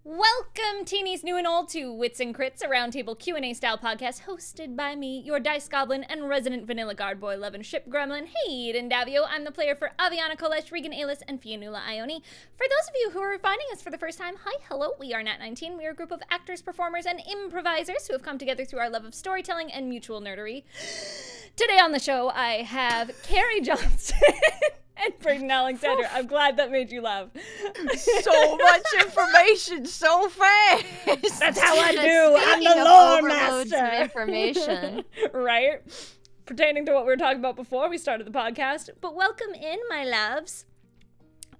Welcome, teenies new and old, to Wits and Crits, a roundtable Q&A style podcast hosted by me, your dice goblin and resident vanilla guard boy loving ship gremlin, Hayden Davio. I'm the player for Aviana Kolesh, Regan Alis, and Fionnuala Ione. For those of you who are finding us for the first time, hi, hello, we are Nat 19. We are a group of actors, performers, and improvisers who have come together through our love of storytelling and mutual nerdery. Today on the show, I have Carrie Johnston and Braden Alexander. I'm glad that made you laugh. So much information so fast. That's how I do. I'm the lore master. Of information. Right? Pertaining to what we were talking about before we started the podcast. But welcome in, my loves.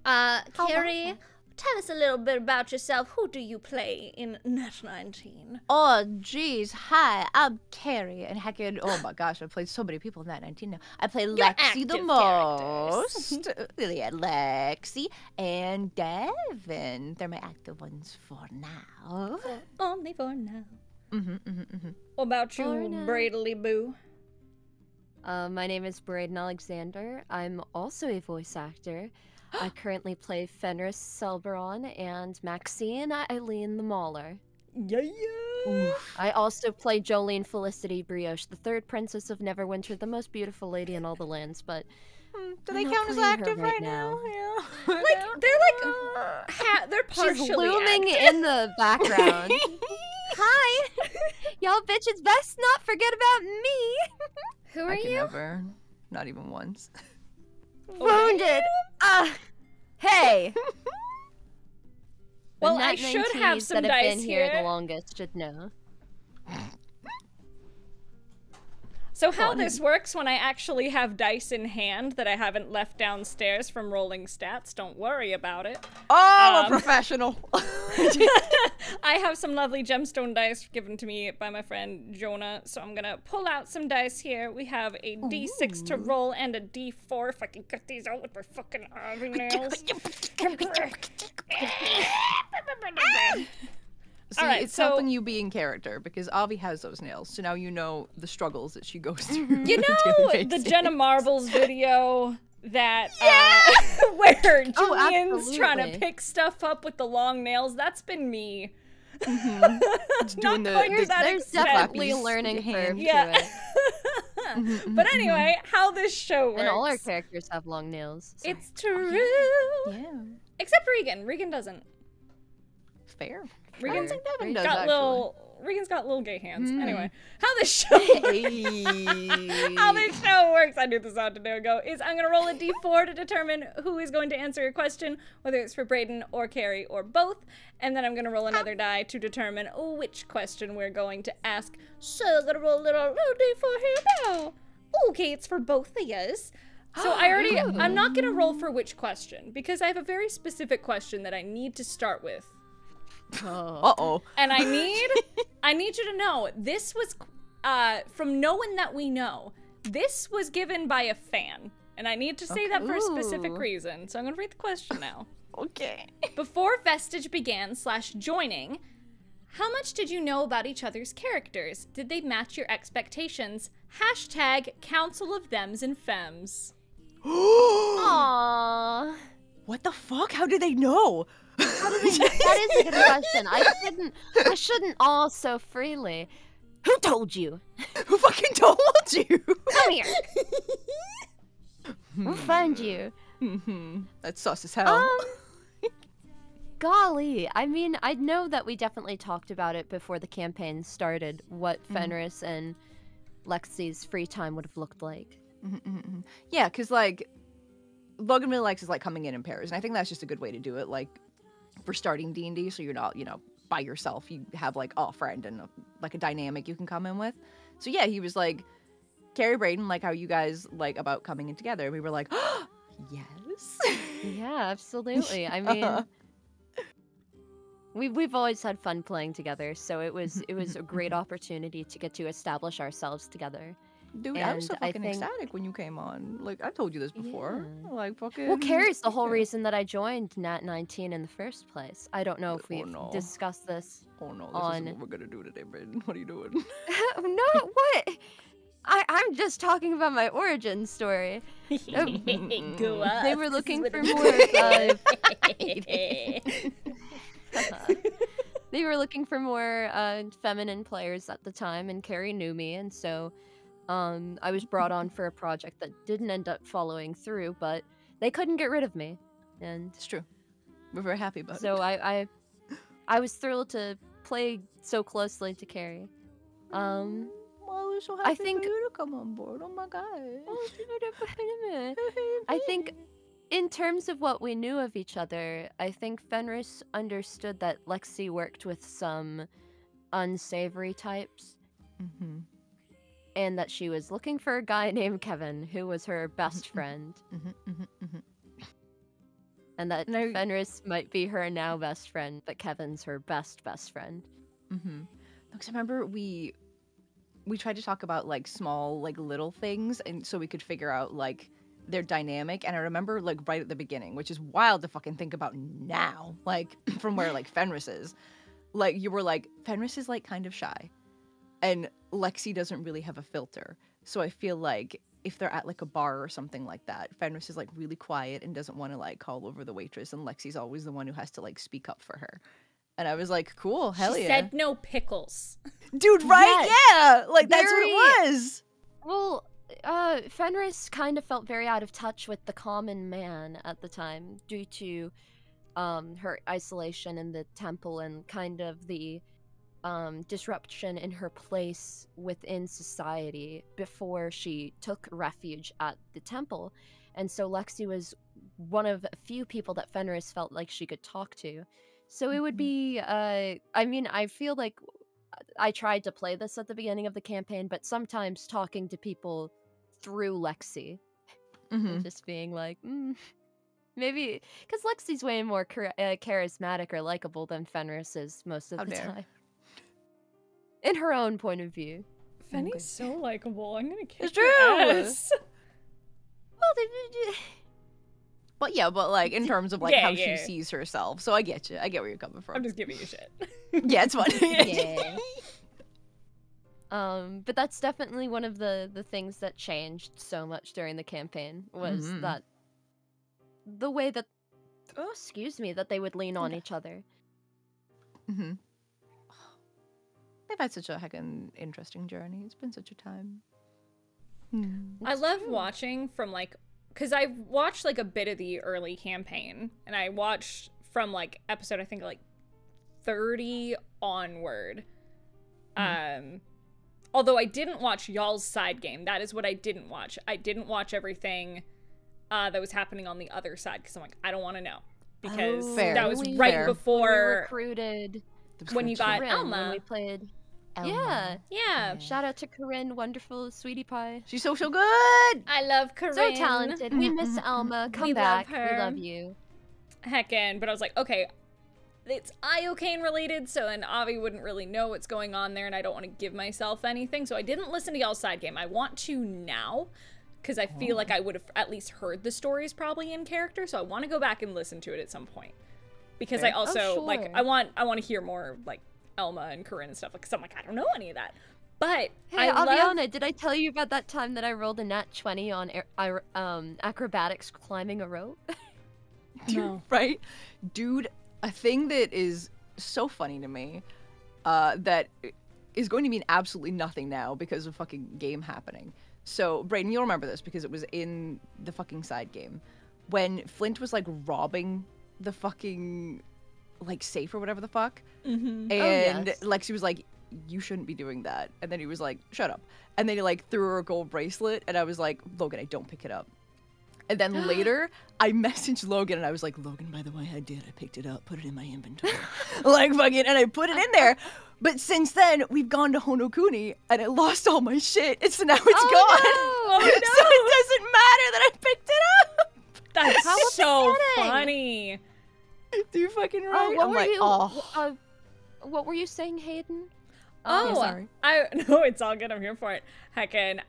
Carrie, tell us a little bit about yourself. Who do you play in Nat 19? Oh, geez. Hi, I'm Carrie. And heckin', oh my gosh, I've played so many people in Nat 19 now. I play Lexi the most. Yeah, Lexi and Devin. They're my active ones for now. Only for now. What about you, Bradley Boo? My name is Braden Alexander. I'm also a voice actor. I currently play Fenris Selberon and Maxine Eileen the Mauler. Yeah. Oof. I also play Jolene Felicity Brioche, the third princess of Neverwinter, the most beautiful lady in all the lands, but do they count as active right now? Yeah. Like, they're partially She's looming active. in the background. Hi! Y'all bitches best not forget about me! Who are I can you? never. Not even once. Wounded! Hey! Well, The I Nat should have 19s some that have dice been here here. the longest should know. So how this works when I actually have dice in hand that I haven't left downstairs from rolling stats, don't worry about it. Oh, a professional. I have some lovely gemstone dice given to me by my friend Jonah, so I'm gonna pull out some dice here. We have a D6 to roll and a D4, if I can cut these out with my fucking army nails. See, Alright, it's so- helping you be in character because Avi has those nails, so now you know the struggles that she goes through. You on a know daily the basis. Jenna Marbles video that where Julian's trying to absolutely. pick stuff up with the long nails? That's been me. doing Not quite to that There's extent. definitely a Flappies, learning your curve hand. Yeah. to it. But anyway, how this show works. And all our characters have long nails. So. It's true. Yeah, Except Regan. Regan doesn't. fair. Regan's Devin does, got actually. Regan's got little gay hands. Anyway, how this show how this show works, I knew this out to ago, is I'm gonna roll a d4 to determine who is going to answer your question, whether it's for Braden or Carrie or both, and then I'm gonna roll another die to determine which question we're going to ask. So I'm gonna roll a little d4 here now. Okay, it's for both of yous. So I'm not gonna roll for which question, because I have a very specific question that I need to start with. Uh-oh. And I need you to know, this was, from no one that we know, this was given by a fan. And I need to say that for a specific reason. So I'm gonna read the question now. Okay. Before Vestige began / joining, how much did you know about each other's characters? Did they match your expectations? Hashtag Council of Thems and Femmes. Aww. What the fuck? How did they know? That is a good question. I shouldn't all so freely. Who told you? Who fucking told you? Come here. We'll find you. That's sus as hell. Golly, I mean, I know that we definitely talked about it before the campaign started, what Fenris and Lexi's free time would have looked like. Yeah, because, like, Logan really likes is, like, coming in pairs, and I think that's just a good way to do it, like, for starting D&D, so you're not, you know, by yourself. You have, like, a friend and, like, a dynamic you can come in with. So, yeah, he was like, Carrie, Braden, like, how you guys, like, about coming in together. And we were like, oh, yes. Yeah, absolutely. I mean, we've always had fun playing together, so it was a great opportunity to get to establish ourselves together. Dude, I was so And I fucking think- ecstatic when you came on. Like, I told you this before. Like, fucking... Well, Carrie's the whole yeah. reason that I joined Nat 19 in the first place. I don't know if Oh, we've no. discussed this. Oh, no, this on- isn't what we're gonna do today, Braden. What are you doing? No, what? I'm just talking about my origin story. Go up. They were looking This for is more what of They were looking for more feminine players at the time, and Carrie knew me, and so I was brought on for a project that didn't end up following through, but they couldn't get rid of me, and It's true. We're very happy about it. so I was thrilled to play so closely to Carrie. Well, I was so happy I think for you to come on board. Oh my god. I think in terms of what we knew of each other, I think Fenris understood that Lexi worked with some unsavory types, Mm-hmm. and that she was looking for a guy named Kevin, who was her best friend, and that No. Fenris might be her now best friend, but Kevin's her best friend. Mm-hmm. Because I remember we tried to talk about like small, like little things, and so we could figure out like their dynamic. And I remember like right at the beginning, which is wild to fucking think about now, like from where like Fenris is. Like you were like, Fenris is like kind of shy, and Lexi doesn't really have a filter. So I feel like if they're at like a bar or something like that, Fenris is like really quiet and doesn't want to like call over the waitress, and Lexi's always the one who has to like speak up for her. And I was like, cool, hell She yeah. said no pickles. Dude, right? Yes. Yeah! Like, that's what Very- it was! Well, Fenris kind of felt very out of touch with the common man at the time due to her isolation in the temple and kind of the disruption in her place within society before she took refuge at the temple. And so Lexi was one of a few people that Fenris felt like she could talk to. So it would be, I mean, I feel like I tried to play this at the beginning of the campaign, but sometimes talking to people through Lexi. Mm-hmm. Just being like, maybe, because Lexi's way more charismatic or likable than Fenris is most of How the dare. time. In her own point of view. Fenny's so likable. I'm gonna kick It's your true. ass. Well, But yeah, but like, in terms of like Yeah, how yeah. she sees herself. So I get you. I get where you're coming from. I'm just giving you shit. Yeah, it's fun. Yeah. But that's definitely one of the things that changed so much during the campaign was Mhm. that the way that that they would lean on each other. Mm-hmm. They've had such a heckin' interesting journey. It's been such a time. I love watching from like, because I watched like a bit of the early campaign, and I watched from like episode I think like 30 onward. Although I didn't watch y'all's side game. That is what I didn't watch. I didn't watch everything that was happening on the other side because I'm like, I don't want to know, because Fair. that was We- right Fair. We before recruited when you got Corinne Elma. when we played. Elma. Yeah. Yeah, Shout out to Corinne, wonderful sweetie pie. She's so good! I love Corinne. So talented. We miss Elma. Come We love back. her. We love you. Heckin', but I was like, okay, it's Iocane related, so then Avi wouldn't really know what's going on there, and I don't want to give myself anything, so I didn't listen to y'all's side game. I want to now, because I feel like I would have at least heard the stories probably in character, so I want to go back and listen to it at some point. Because Fair. I also, like, sure. I want to hear more, like, Elma and Corinne and stuff, because I'm like, I don't know any of that. But Hey, I love... Aviana, did I tell you about that time that I rolled a nat 20 on acrobatics climbing a rope? No. Right? Dude, a thing that is so funny to me, that is going to mean absolutely nothing now because of fucking game happening. So, Braden, you'll remember this because it was in the fucking side game. When Flint was, like, robbing the fucking, like, safe or whatever the fuck. Mm-hmm. And yes. Lexi was like, you shouldn't be doing that. And then he was like, shut up. And then he, like, threw her a gold bracelet. And I was like, Logan, I don't pick it up. And then later, I messaged Logan and I was like, Logan, by the way, I did. I picked it up, put it in my inventory. Like, fucking, and I put it in there. But since then, we've gone to Honokuni and I lost all my shit. And so now it's gone. Oh, no. So it doesn't matter that I picked it up. That's How so upsetting. funny. Do you fucking right? what I'm were like, you? oh. What were you saying, Hayden? Oh, sorry. No, it's all good. I'm here for it. Heckin'.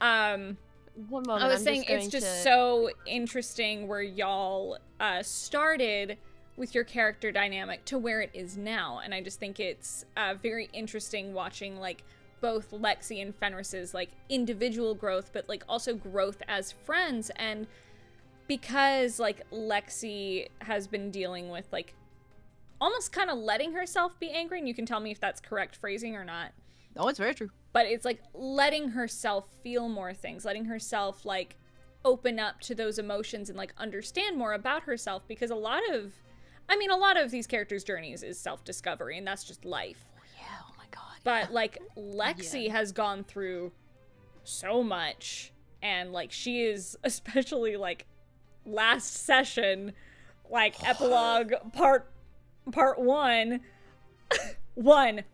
One moment. I was I'm saying it's going just to- so interesting where y'all started with your character dynamic to where it is now, and I just think it's very interesting watching like both Lexi and Fenris's like individual growth, but like also growth as friends. And because like Lexi has been dealing with like almost kind of letting herself be angry, and you can tell me if that's correct phrasing or not. Oh, it's very true. But it's like letting herself feel more things, letting herself like open up to those emotions and like understand more about herself, because a lot of these characters' journeys is self-discovery, and that's just life. Oh, yeah. Oh my god. But like Lexi has gone through so much, and like she is, especially like last session, like epilogue part 1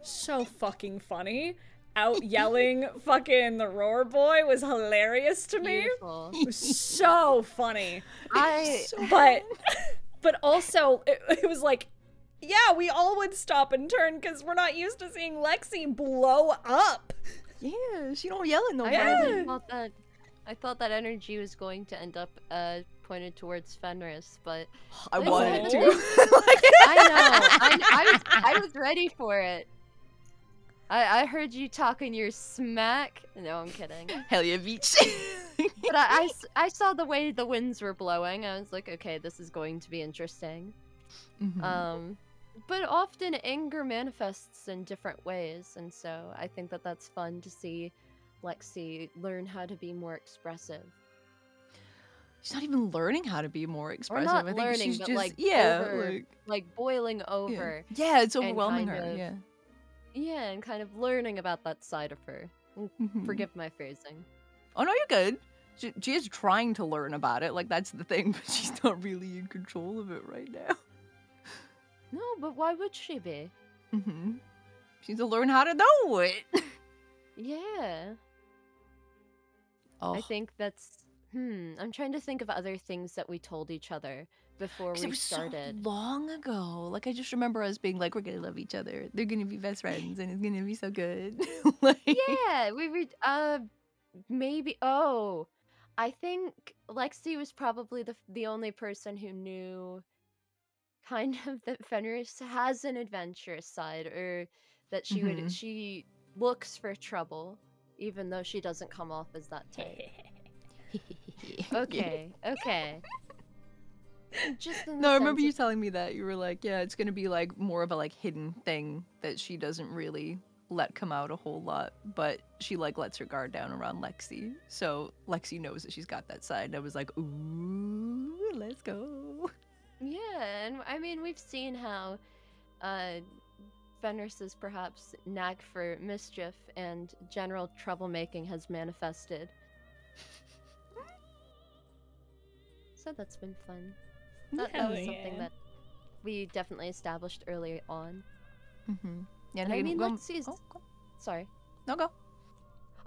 so fucking funny. Out yelling fucking the roar boy was hilarious to me. Beautiful. It was so funny. So But also it was like, yeah, we all would stop and turn because we're not used to seeing Lexi blow up. yeah, she don't yell at nobody. I thought that energy was going to end up pointed towards Fenris, but I wanted to. I was ready for it. I heard you talking your smack. No, I'm kidding. Hell yeah, beach. But I saw the way the winds were blowing. I was like, okay, this is going to be interesting. But often anger manifests in different ways, and so I think that that's fun to see Lexi learn how to be more expressive. She's not even learning how to be more expressive. Or not I think learning, she's but just, like like boiling over. Yeah, it's overwhelming her. kind of- Yeah. Yeah, and kind of learning about that side of her. Forgive my phrasing. Oh no, you're good. She is trying to learn about it. Like that's the thing, but she's not really in control of it right now. No, but why would she be? She needs to learn how to know it. Yeah. Oh. I think that's... I'm trying to think of other things that we told each other before we It was started. so long ago. Like I just remember us being like, we're gonna love each other. They're gonna be best friends, and it's gonna be so good. Like... Yeah, we were... maybe... Oh, I think Lexi was probably the only person who knew kind of that Fenris has an adventurous side, or that she looks for trouble, even though she doesn't come off as that type. Okay. Just in the No, I remember sense you of- telling me that. You were like, yeah, it's gonna be like more of a like hidden thing that she doesn't really let come out a whole lot, but she like lets her guard down around Lexi. So Lexi knows that she's got that side. And I was like, ooh, let's go. Yeah, and I mean, we've seen how Fenris's perhaps knack for mischief and general troublemaking has manifested. So that's been fun. That was something that we definitely established early on. Yeah, And I mean, Lexi's... go. Sorry. No, go.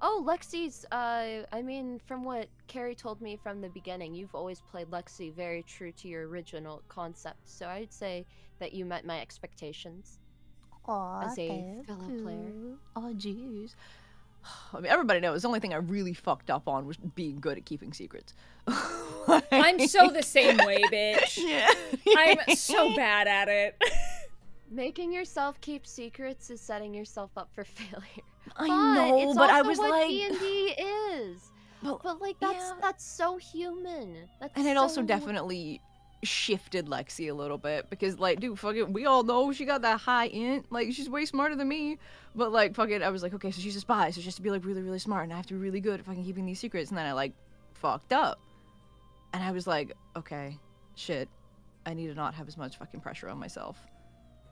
Oh, Lexi's, I mean, from what Carrie told me from the beginning, you've always played Lexi very true to your original concept, so I'd say that you met my expectations as a fellow player. Oh, jeez. I mean, everybody knows the only thing I really fucked up on was being good at keeping secrets. I'm so the same way, bitch. Yeah. I'm so bad at it. Making yourself keep secrets is setting yourself up for failure. I know, but I was what like... D&D is. But like, that's so human. And it also definitely shifted Lexi a little bit, because like, dude, fucking, we all know she got that high int. Like, she's way smarter than me. But like, fucking, I was like, okay, so she's a spy, so she has to be like really, really smart, and I have to be really good at fucking keeping these secrets. And then I like fucked up, and I was like, okay, shit, I need to not have as much fucking pressure on myself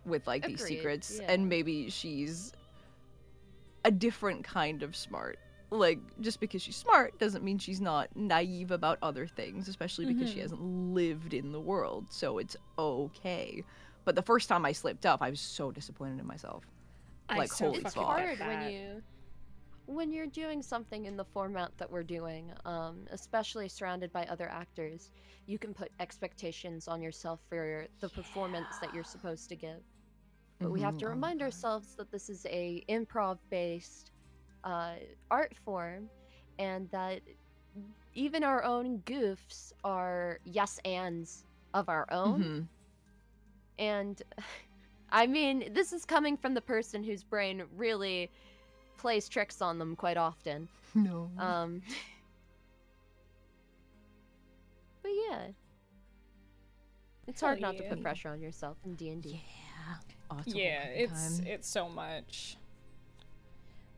with like these secrets. Yeah. And maybe she's a different kind of smart. Like, just because she's smart doesn't mean she's not naive about other things, especially because she hasn't lived in the world, so it's okay. But the first time I slipped up, I was so disappointed in myself. Like, holy It's fuck. hard when you're doing something in the format that we're doing, especially surrounded by other actors. You can put expectations on yourself for the performance that you're supposed to give. But we have to remind ourselves that this is a improv-based art form, and that even our own goofs are yes ands of our own. And I mean, this is coming from the person whose brain really plays tricks on them quite often. No. But yeah, it's hard not to put pressure on yourself in D&D. Yeah. Oh, it's a Yeah, whole fucking time. it's so much.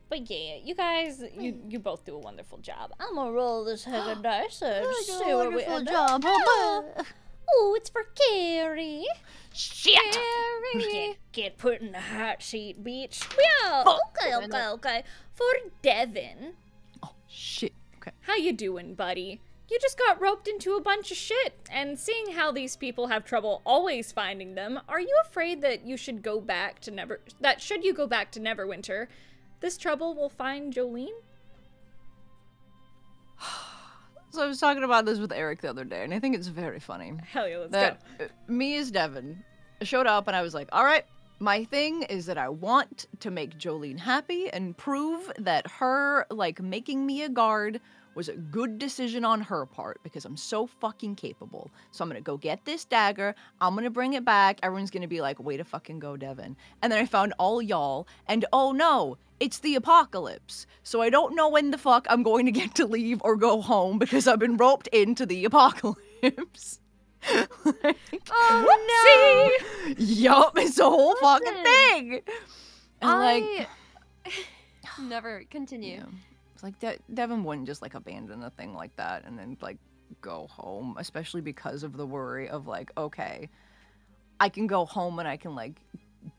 But yeah, you guys, you both do a wonderful job. I'm gonna roll this head of dice and see where we end up. Oh, it's for Carrie. Shit! Get put in the hot seat, bitch. Yeah. Okay. For Devin. Oh shit. Okay. How you doing, buddy? You just got roped into a bunch of shit, and seeing how these people have trouble always finding them, are you afraid that you should go back to should you go back to Neverwinter, this trouble will find Jolene? So I was talking about this with Eric the other day, and I think it's very funny. Hell yeah, let's that go. Me as Devin showed up, and I was like, all right, my thing is that I want to make Jolene happy and prove that her, like, making me a guard was a good decision on her part because I'm so fucking capable. So I'm gonna go get this dagger, I'm gonna bring it back, everyone's gonna be like, way to fucking go, Devin. And then I found all y'all, and oh no, it's the apocalypse. So I don't know when the fuck I'm going to get to leave or go home because I've been roped into the apocalypse. Like, Whoopsie! no! Yup, it's a whole fucking thing! And like... Never continue. Yeah. It's like Devin wouldn't just like abandon a thing like that and then like go home, especially because of the worry of like, okay, I can go home and I can like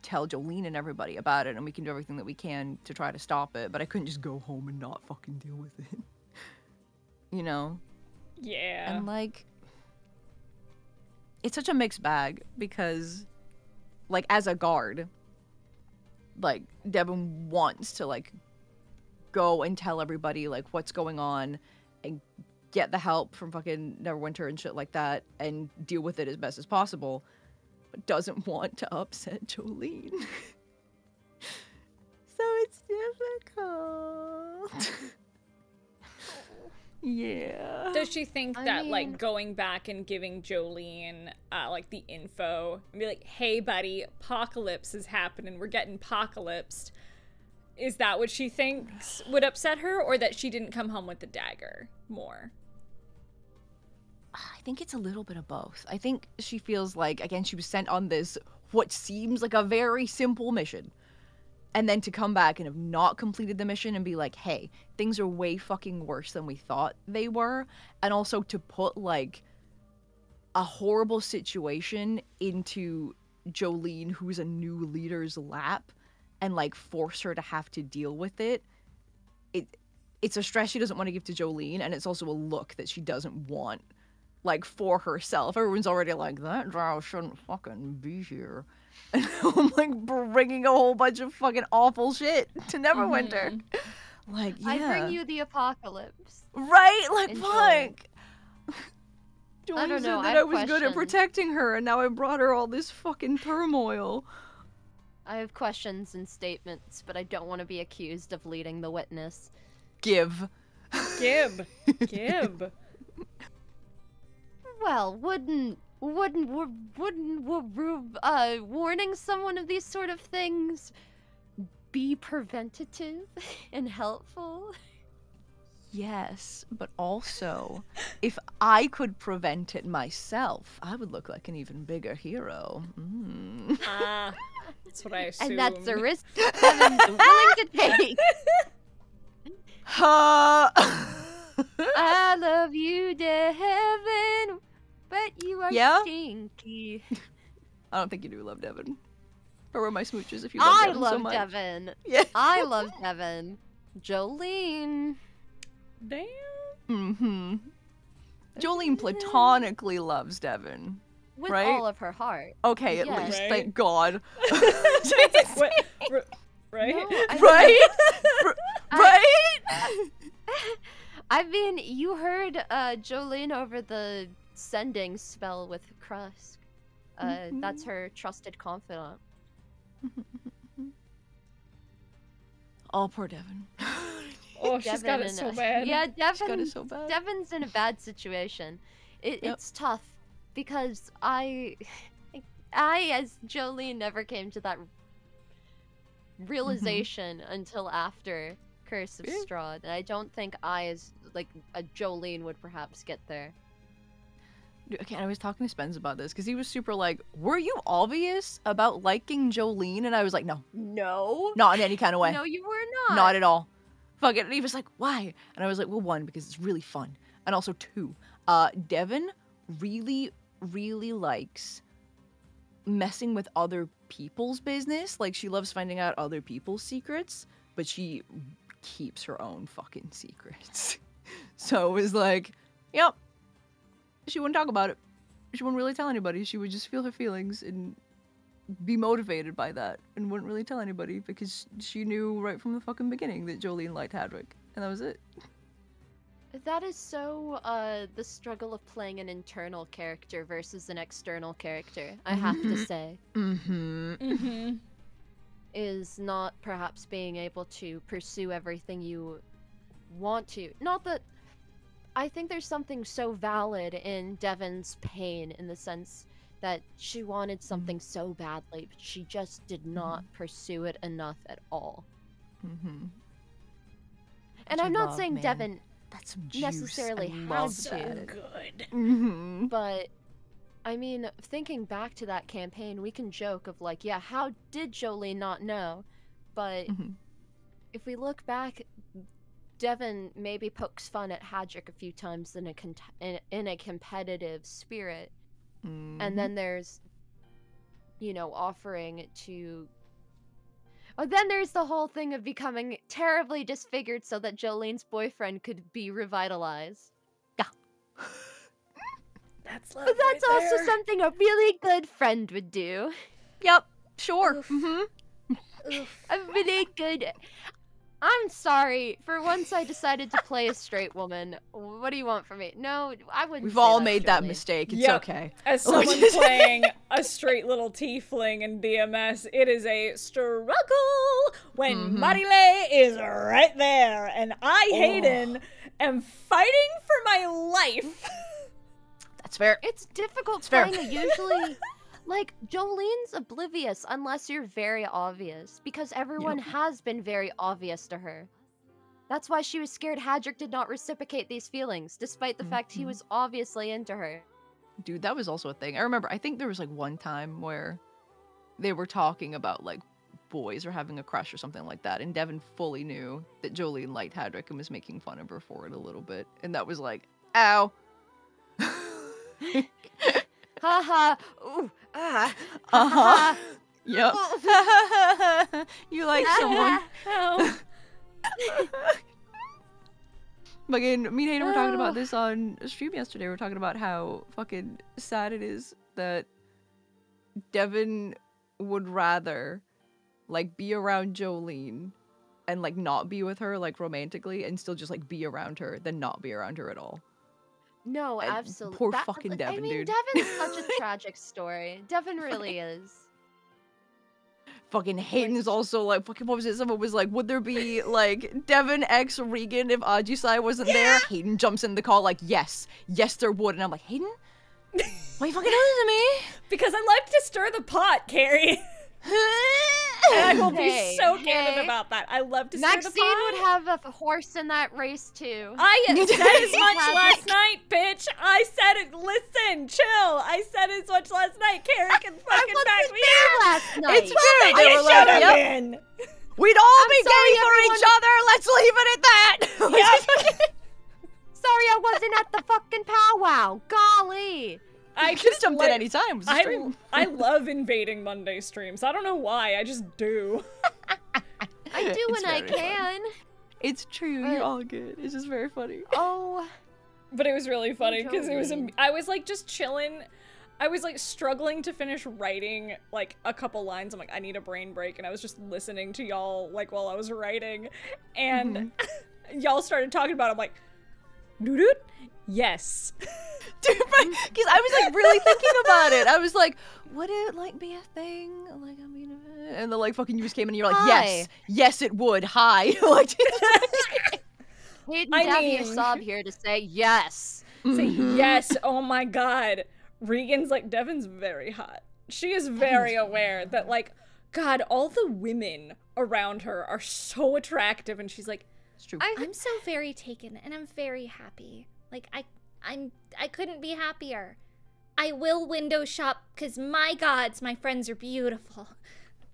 tell Jolene and everybody about it and we can do everything that we can to try to stop it, but I couldn't just go home and not fucking deal with it. You know? Yeah. And like, it's such a mixed bag because like as a guard, like Devin wants to like go and tell everybody like what's going on and get the help from fucking Neverwinter and shit like that and deal with it as best as possible, but doesn't want to upset Jolene. So it's difficult. Yeah. Does she think that like going back and giving Jolene like the info and be like, hey buddy, apocalypse is happening, we're getting apocalypsed, is that what she thinks would upset her, or that she didn't come home with the dagger more? I think it's a little bit of both. I think she feels like, again, she was sent on this, what seems like a very simple mission. And then to come back and have not completed the mission and be like, hey, things are way fucking worse than we thought they were. And also to put, like, a horrible situation into Jolene, who's a new leader's lap, and like force her to have to deal with it. It's a stress she doesn't want to give to Jolene, and it's also a look that she doesn't want, like, for herself. Everyone's already like, that drow shouldn't fucking be here. And I'm like bringing a whole bunch of fucking awful shit to Neverwinter. Mm-hmm. Like, yeah. I bring you the apocalypse. Right? Like, fuck. Jolene I don't know, said that I was good at protecting her, and now I brought her all this fucking turmoil. I have questions and statements, but I don't want to be accused of leading the witness. Give. Well, wouldn't warning someone of these sort of things be preventative and helpful? Yes, but also, if I could prevent it myself, I would look like an even bigger hero. That's what I assumed. And that's a risk Devin's willing to take. I love you, Devin, but you are stinky. I don't think you do love Devin. Or were my smooches if you love Devin so much. Devin. Yeah. I love Devin. Jolene. Damn. Mm-hmm. Jolene platonically loves Devin. With right? all of her heart. Okay, at least. Right? Thank God. Right? No, right? Right? I mean, you heard Jolene over the sending spell with Krusk. That's her trusted confidant. Oh, poor Devin. Oh, she's got it so bad. Yeah, she's got it so bad. Devin's in a bad situation. It's tough because I, as Jolene, never came to that realization until after Curse of Strahd, and I don't think I, as like a Jolene, would perhaps get there. Okay, I was talking to Spence about this because he was super like, were you obvious about liking Jolene? And I was like, no, No. not in any kind of way. No, you were not. Not at all. Fuck it. And he was like, why? And I was like, well, one, because it's really fun. And also two, Devin really, really likes messing with other people's business. Like, she loves finding out other people's secrets, but she keeps her own fucking secrets. So it was like, yep. She wouldn't talk about it. She wouldn't really tell anybody. She would just feel her feelings and be motivated by that and wouldn't really tell anybody because she knew right from the fucking beginning that Jolene liked Hadrick. And that was it. That is so, the struggle of playing an internal character versus an external character, I have to say. Is not perhaps being able to pursue everything you want to. Not that... I think there's something so valid in Devin's pain in the sense that she wanted something so badly, but she just did not pursue it enough at all. And I'm not saying Devin That's some juice. necessarily has to. Good. But, I mean, thinking back to that campaign, we can joke of like, yeah, how did Jolene not know? But if we look back, Devin maybe pokes fun at Hadrick a few times in a competitive spirit. And then there's, you know, offering to... Oh, then there's the whole thing of becoming terribly disfigured so that Jolene's boyfriend could be revitalized. Yeah. That's love. But that's right also there. something a really good friend would do. Yep. Sure. Oof. A really good... I'm sorry. For once I decided to play a straight woman. What do you want from me? No, I wouldn't We've say all that, made that Jolene. mistake. It's Yep. okay. As someone playing a straight little tiefling in DMS, it is a struggle when Marile is right there, and I, Hayden, am fighting for my life. That's fair. It's difficult fair. playing a usually... Like, Jolene's oblivious unless you're very obvious, because everyone has been very obvious to her. That's why she was scared Hadrick did not reciprocate these feelings, despite the fact he was obviously into her. Dude, that was also a thing. I remember, I think there was like one time where they were talking about like boys or having a crush or something like that, and Devin fully knew that Jolene liked Hadrick and was making fun of her for it a little bit, and that was like, ow. Haha, ooh, ah, ha Yep. You like someone. Ow. Fucking, me and Hayden were talking about this on a stream yesterday. We were talking about how fucking sad it is that Devin would rather, like, be around Jolene and, like, not be with her, like, romantically, and still just, like, be around her than not be around her at all. No, absolutely. Poor fucking Devin, I mean, dude. Devin's such a tragic story. Devin really is. Fucking Hayden's also like, fucking, what was it? Someone was like, would there be, like, Devin x Regan if Ajisai wasn't there? Hayden jumps in the call like, yes. Yes, there would. And I'm like, Hayden? Why are you fucking doing this to me? Because I like to stir the pot, Carrie. And I will be so candid about that. I love to stir the pot. Maxine would have a horse in that race too. I said as much last night, bitch. I said it. Listen, chill. I said as much last night. Carrie can fucking back me up. Last night. It's true. They were I should have like, been. we'd all be sorry, gay for each other. Let's leave it at that. Sorry I wasn't at the fucking powwow. Golly. I just jumped in any time. It was a stream. I love invading Monday streams. I don't know why. I just do. I do when I very can. It's true. You're all good. It's just very funny. Oh. But it was really funny because it was. Jolene. I was like just chilling. I was like struggling to finish writing like a couple lines. I'm like, I need a brain break, and I was just listening to y'all like while I was writing, and y'all started talking about it. I'm like, dude, yes. Dude, because I was like really thinking about it. I was like, would it like be a thing? Like, I mean, and then like fucking you just came in and you're like, yes, yes it would. Hi. Like, Hayden I Davy mean- Sob here to say yes. Say yes. Oh my god. Regan's like, Devin's very hot. She is very aware that like, God, all the women around her are so attractive, and she's like, it's true. I'm so very taken, and I'm very happy. Like I couldn't be happier. I will window shop because my gods, my friends are beautiful.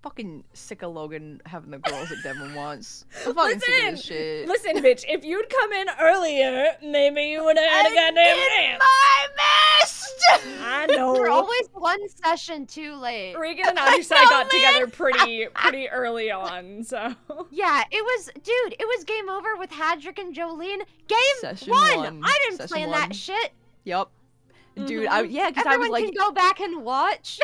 Fucking sick of Logan having the girls that Devin wants. I'm fucking sick of this shit. Listen, bitch, if you'd come in earlier, maybe you would have had a goddamn name. My best! I know. We're always one session too late. Regan and Adusai got together pretty early on, so. Yeah, it was game over with Hadrick and Jolene. Game Session 1! one. I didn't Session plan one. that shit. Yup. Dude, Mhm. because I was Everyone like... can go back and watch.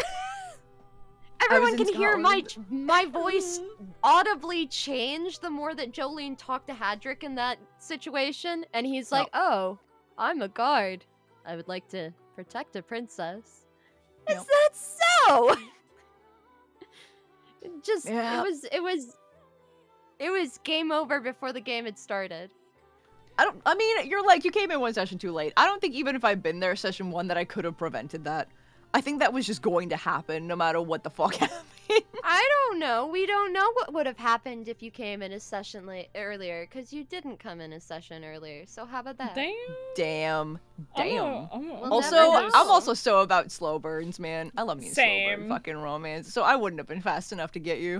Everyone in can hear Scotland. my voice audibly change the more that Jolene talked to Hadrick in that situation. And he's like, oh, I'm a guard. I would like to protect a princess. Yep. Is that so? Just, Yeah. it was game over before the game had started. I mean, you're like, you came in one session too late. I don't think even if I'd been there session 1 that I could have prevented that. I think that was just going to happen no matter what the fuck happened. I don't know. We don't know what would have happened if you came in a session earlier, because you didn't come in a session earlier. So how about that? Damn. We'll Also, never know. I'm also so about slow burns, man. I love me a slow burn Same. fucking romance. So I wouldn't have been fast enough to get you.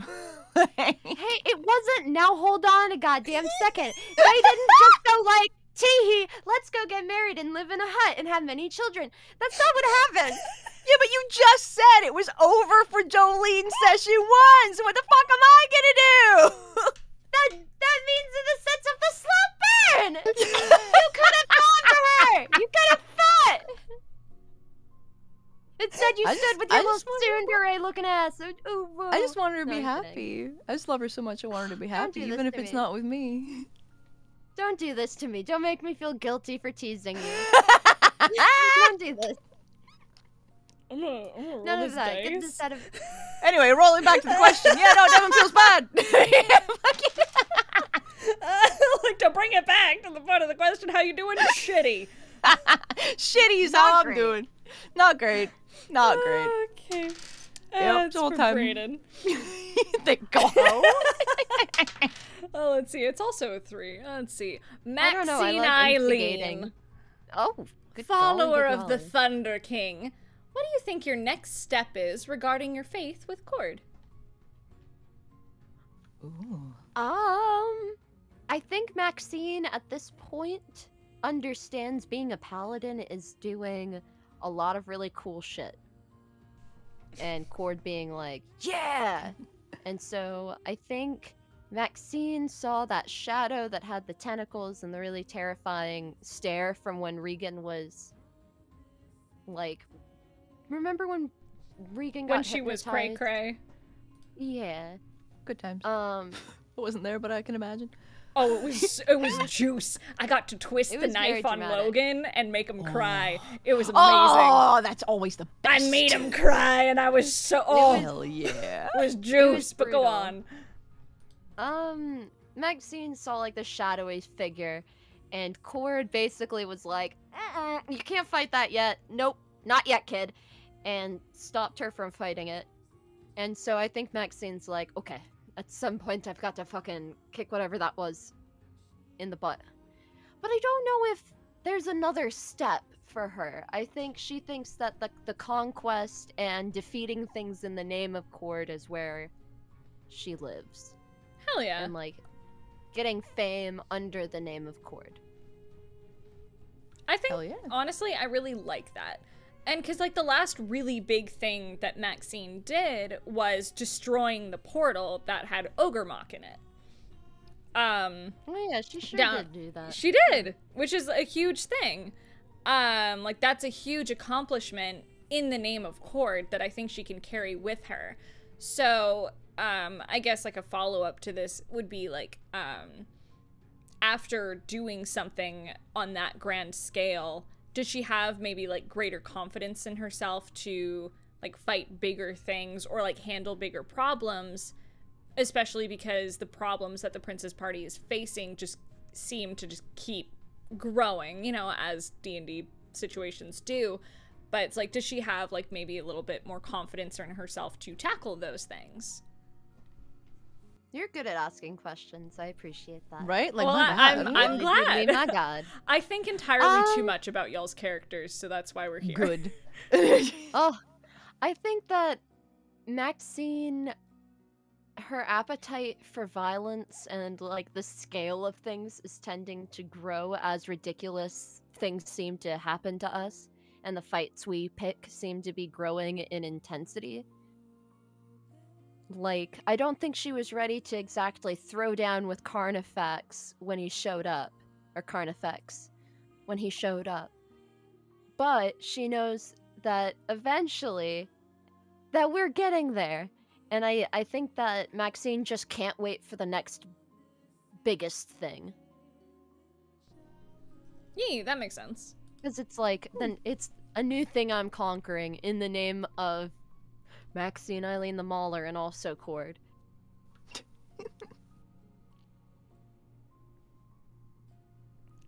Hey, it wasn't. Now hold on a goddamn second. They didn't just go like, tee-hee, let's go get married and live in a hut and have many children. That's not what happened. Yeah, but you just said it was over for Jolene session 1, so what the fuck am I gonna do? That means in the sense of the slow burn. You could have gone for her. You could have fought. Instead, you stood with your little tsundere looking ass. I just want her to No, be I'm happy. kidding. I just love her so much I want her to be Don't happy, do this even if to it's me. not with me. Don't do this to me. Don't make me feel guilty for teasing you. Don't do this. I'm gonna roll None this of that. Get dice. this out of. Anyway, rolling back to the question. Yeah, no, Devin feels bad. I like to bring it back to the part of the question. How you doing? Shitty. Shitty is Not how I'm great. doing. Not great. Not great. Okay. Yep, That's it's all for time. Braden. Thank God. Oh, let's see. It's also a 3. Let's see. I don't know, I Maxine like Eileen, instigating. Oh, good follower golly, good of the golly. Thunder King. What do you think your next step is regarding your faith with Cord? Ooh. I think Maxine at this point understands being a paladin is doing a lot of really cool shit. And Cord being like, yeah! And so I think Maxine saw that shadow that had the tentacles and the really terrifying stare from when Regan was like, remember when Regan got When she was cray hypnotized? cray. Yeah. Good times. I wasn't there, but I can imagine. Oh, it was juice. I got to twist It the was very knife on dramatic. Logan and make him cry. It was amazing. Oh, that's always the I best. made him cry, and I was so. Oh, Hell yeah. it was juice. But go brutal. on. Maxine saw like the shadowy figure, and Cord basically was like, "You can't fight that yet. Nope, not yet, kid," and stopped her from fighting it. And so I think Maxine's like, okay, at some point I've got to fucking kick whatever that was in the butt. But I don't know if there's another step for her. I think she thinks that the conquest and defeating things in the name of Cord is where she lives. Hell yeah. And like getting fame under the name of Cord. I think, Hell yeah. honestly, I really like that. And because, like, the last really big thing that Maxine did was destroying the portal that had Ogremok in it. Oh yeah, she sure did do that. She did, which is a huge thing. Like, that's a huge accomplishment in the name of Cord that I think she can carry with her. So, I guess, like, a follow-up to this would be, like, after doing something on that grand scale, does she have maybe, like, greater confidence in herself to, like, fight bigger things or, like, handle bigger problems, especially because the problems that the Princess Party is facing just seem to just keep growing, you know, as D&D situations do. But it's like, does she have, like, maybe a little bit more confidence in herself to tackle those things? You're good at asking questions. I appreciate that. Right? Like, Well, my God. I'm glad. My God. I think entirely too much about y'all's characters, so that's why we're here. Good. Oh, I think that Maxine, her appetite for violence and like the scale of things is tending to grow as ridiculous things seem to happen to us, and the fights we pick seem to be growing in intensity. Like, I don't think she was ready to exactly throw down with Carnifex when he showed up. Or Carnifex when he showed up. But she knows that eventually that we're getting there. And I think that Maxine just can't wait for the next biggest thing. Yeah, that makes sense. Because it's like, then it's a new thing I'm conquering in the name of Maxine, Eileen the Mauler, and also Cord.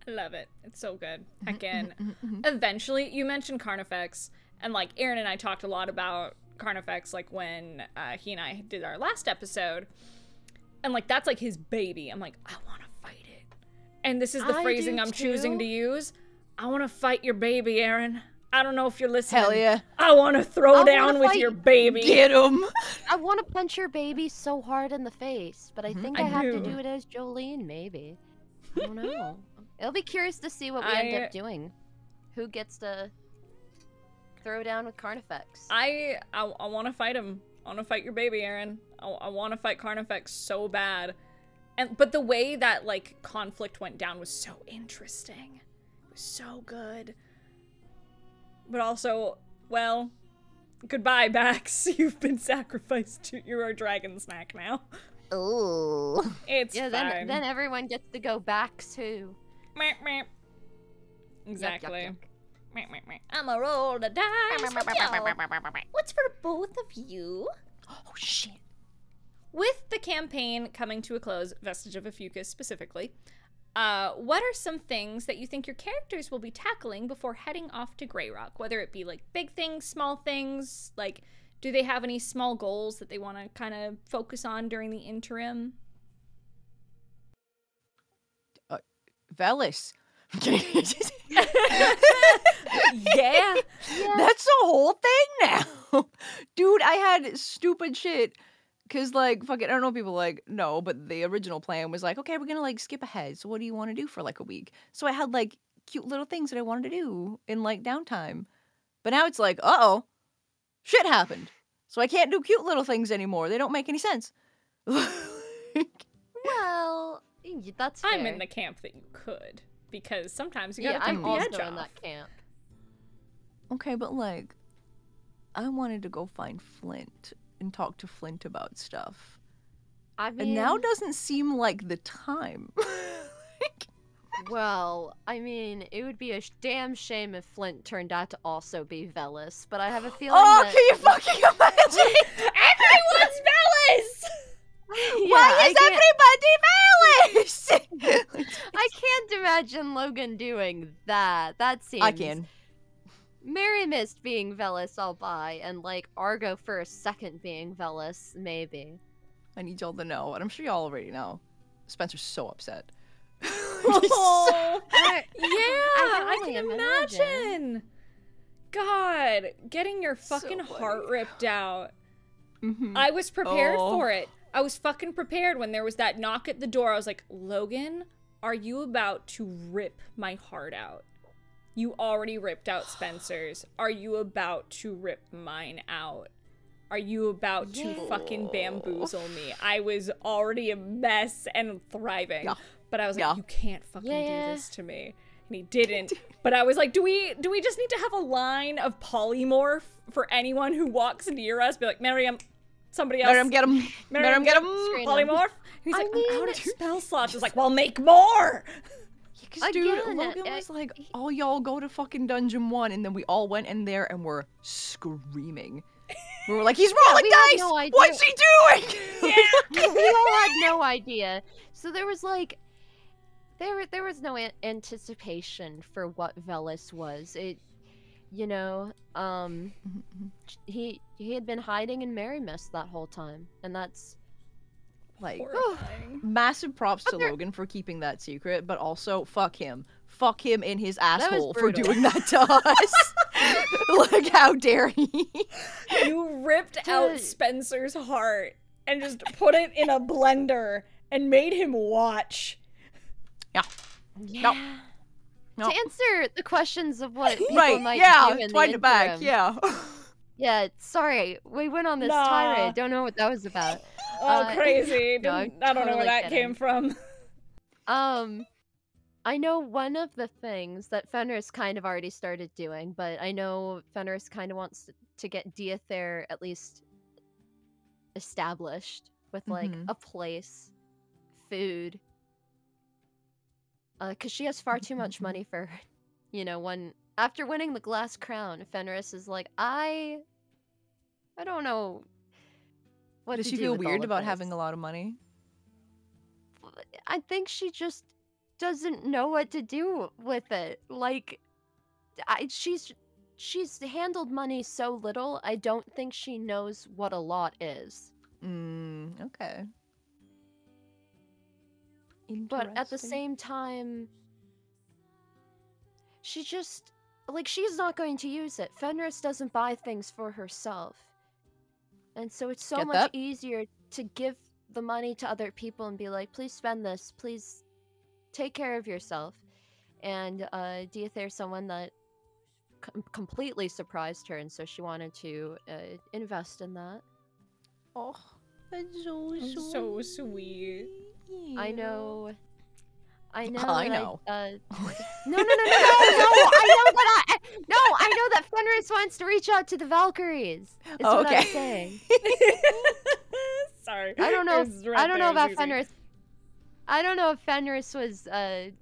I love it. It's so good. Again, eventually, you mentioned Carnifex, and like Aaron and I talked a lot about Carnifex, like when he and I did our last episode, and like that's like his baby. I'm like, I want to fight it, and this is the phrasing I'm choosing to use. I want to fight your baby, Aaron. I don't know if you're listening. Hell yeah. I want to throw down with your baby. Get him. I want to punch your baby so hard in the face, but I think I have to do it as Jolene, maybe. I don't know. It'll be curious to see what we end up doing. Who gets to throw down with Carnifex? I want to fight him. I want to fight your baby, Aaron. I want to fight Carnifex so bad. But the way that like conflict went down was so interesting. It was so good. But also, well, goodbye, Bax. You've been sacrificed. You're our dragon snack now. Oh. It's yeah, fine. Then everyone gets to go back too. Meep, meep. Exactly. Yuck, yuck, yuck. I'ma roll the dice. What's for both of you? Oh, shit. With the campaign coming to a close, Vestige of Ophiuchus specifically, what are some things that you think your characters will be tackling before heading off to Grey Rock? Whether it be like big things, small things, like do they have any small goals that they want to kind of focus on during the interim? Velis. Yeah. That's the whole thing now. Dude, I had stupid shit. Cause like, fucking, I don't know if people like know, but the original plan was like, okay, we're gonna like skip ahead. So what do you want to do for like a week? So I had like cute little things that I wanted to do in like downtime. But now it's like, uh-oh, shit happened. So I can't do cute little things anymore. They don't make any sense. Well, that's fair. I'm in the camp that you could, because sometimes you gotta take I'm the also edge off. in that camp. Okay, but like, I wanted to go find Flint and talk to Flint about stuff. I mean, And now doesn't seem like the time. well, I mean, it would be a damn shame if Flint turned out to also be Velis, but I have a feeling that... can you fucking imagine? Everyone's Velis! Why is everybody Velis? I can't imagine Logan doing that. That seems... I can. Mary Mist being Velis, I'll buy, and like Argo for a second being Velis, maybe. I need y'all to know, and I'm sure y'all already know. Spencer's so upset. Oh, I can can only imagine. God, getting your fucking funny. heart ripped out. Mm-hmm. I was prepared for it. I was fucking prepared when there was that knock at the door. I was like, Logan, are you about to rip my heart out? You already ripped out Spencer's. Are you about to rip mine out? Are you about to fucking bamboozle me? I was already a mess and thriving. Yeah. But I was like, Yeah. you can't fucking do this to me. And he didn't. But I was like, do we just need to have a line of polymorph for anyone who walks near us? Be like, Miriam, somebody else. Miriam, get him. Miriam, get him. Polymorph. And he's like, mean- I'm out of spell slots. She's like, well, make more. Because, dude, Again, Logan was like, oh, y'all go to fucking Dungeon 1, and then we all went in there and were screaming. We were like, he's rolling we had dice! no idea. What's he doing? We all had no idea. So there was like, there was no anticipation for what Velis was. It, you know, he had been hiding in Mary Mist that whole time, and that's Like, Horrifying. massive props to Logan for keeping that secret, but also fuck him. Fuck him in his asshole for brutal. doing that to us. Like, how dare he? You ripped out Spencer's heart and just put it in a blender and made him watch. Yeah. Yeah. Nope. To answer the questions of what people Right, might yeah, do in wind the it back, interim. yeah. Yeah, sorry, we went on this Nah. tirade. Don't know what that was about. Oh, crazy. no, I'm I don't know where totally that kidding. came from. I know one of the things that Fenris kind of already started doing, but I know Fenris kind of wants to get Diather at least established with like a place, food. Because she has far too much money for, after winning the glass crown, Fenris is like, I don't know what Does to she do feel with all weird of about this. having a lot of money? I think she just doesn't know what to do with it. Like, she's handled money so little, I don't think she knows what a lot is. Okay. But at the Interesting. same time, she just, like, she's not going to use it. Fenris doesn't buy things for herself. And so it's so Get much that? easier to give the money to other people and be like, please spend this, please take care of yourself. And Diather is someone that completely surprised her, and so she wanted to invest in that. Oh, that's so sweet. So sweet. I know. I that know. No, I know that Fenris wants to reach out to the Valkyries. Is Oh, what I'm okay. saying. Sorry. I don't know. It was right I don't know there, about Susie. Fenris. I don't know if Fenris was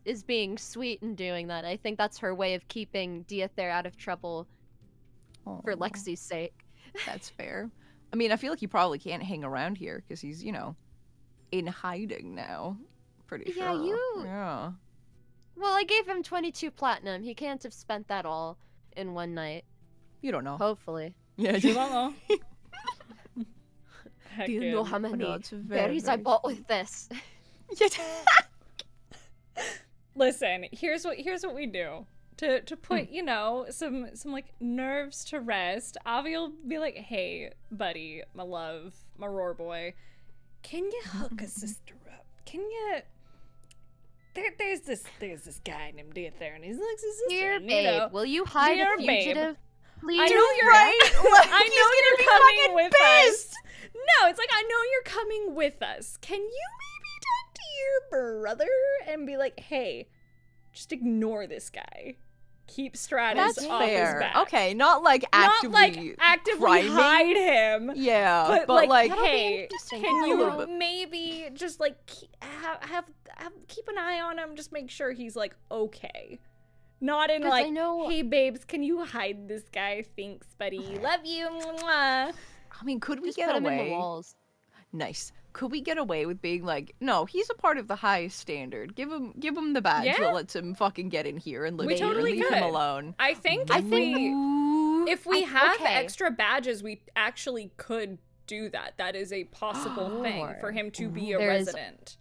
is being sweet in doing that. I think that's her way of keeping Diather out of trouble for Aw, Lexi's sake. That's fair. I mean, I feel like he probably can't hang around here because he's, in hiding now. Pretty sure. Yeah, Yeah. Well, I gave him 22 platinum. He can't have spent that all in one night. You don't know. Hopefully. Yeah. You don't know. Do you know Heckin'. how many it's very, berries I very bought with this? Listen, here's what we do. To put, some like nerves to rest, Avi will be like, "Hey, buddy, my love, my roar boy, can you hook a sister up? Can you there's this guy named Diather, and he's like his sister, Dear and, babe, will you hide Dear a babe, fugitive? Please. I know you're right. Like, I he's know gonna you're be coming fucking with pissed. us. No, it's like, I know you're coming with us. Can you maybe talk to your brother and be like, hey, just ignore this guy. Keep Stratus That's off his fair. back. Okay, not like actively Not like actively priming. hide him. Yeah, But, like, that'll be hey, interesting. can Yeah, a you little bit. maybe just like keep an eye on him? Just make sure he's like okay. Not in 'Cause like, I know- hey babes, can you hide this guy? Thanks, buddy. Love you. Mwah. I mean, could we Just get put him in away? the walls. Nice. Could we get away with being like, no, he's a part of the highest standard. Give him the badge Yeah. that lets him fucking get in here and live We here totally and leave could. him alone. I think Ooh. if we have okay. extra badges, we actually could do that. That is a possible thing for him to be a There's- resident.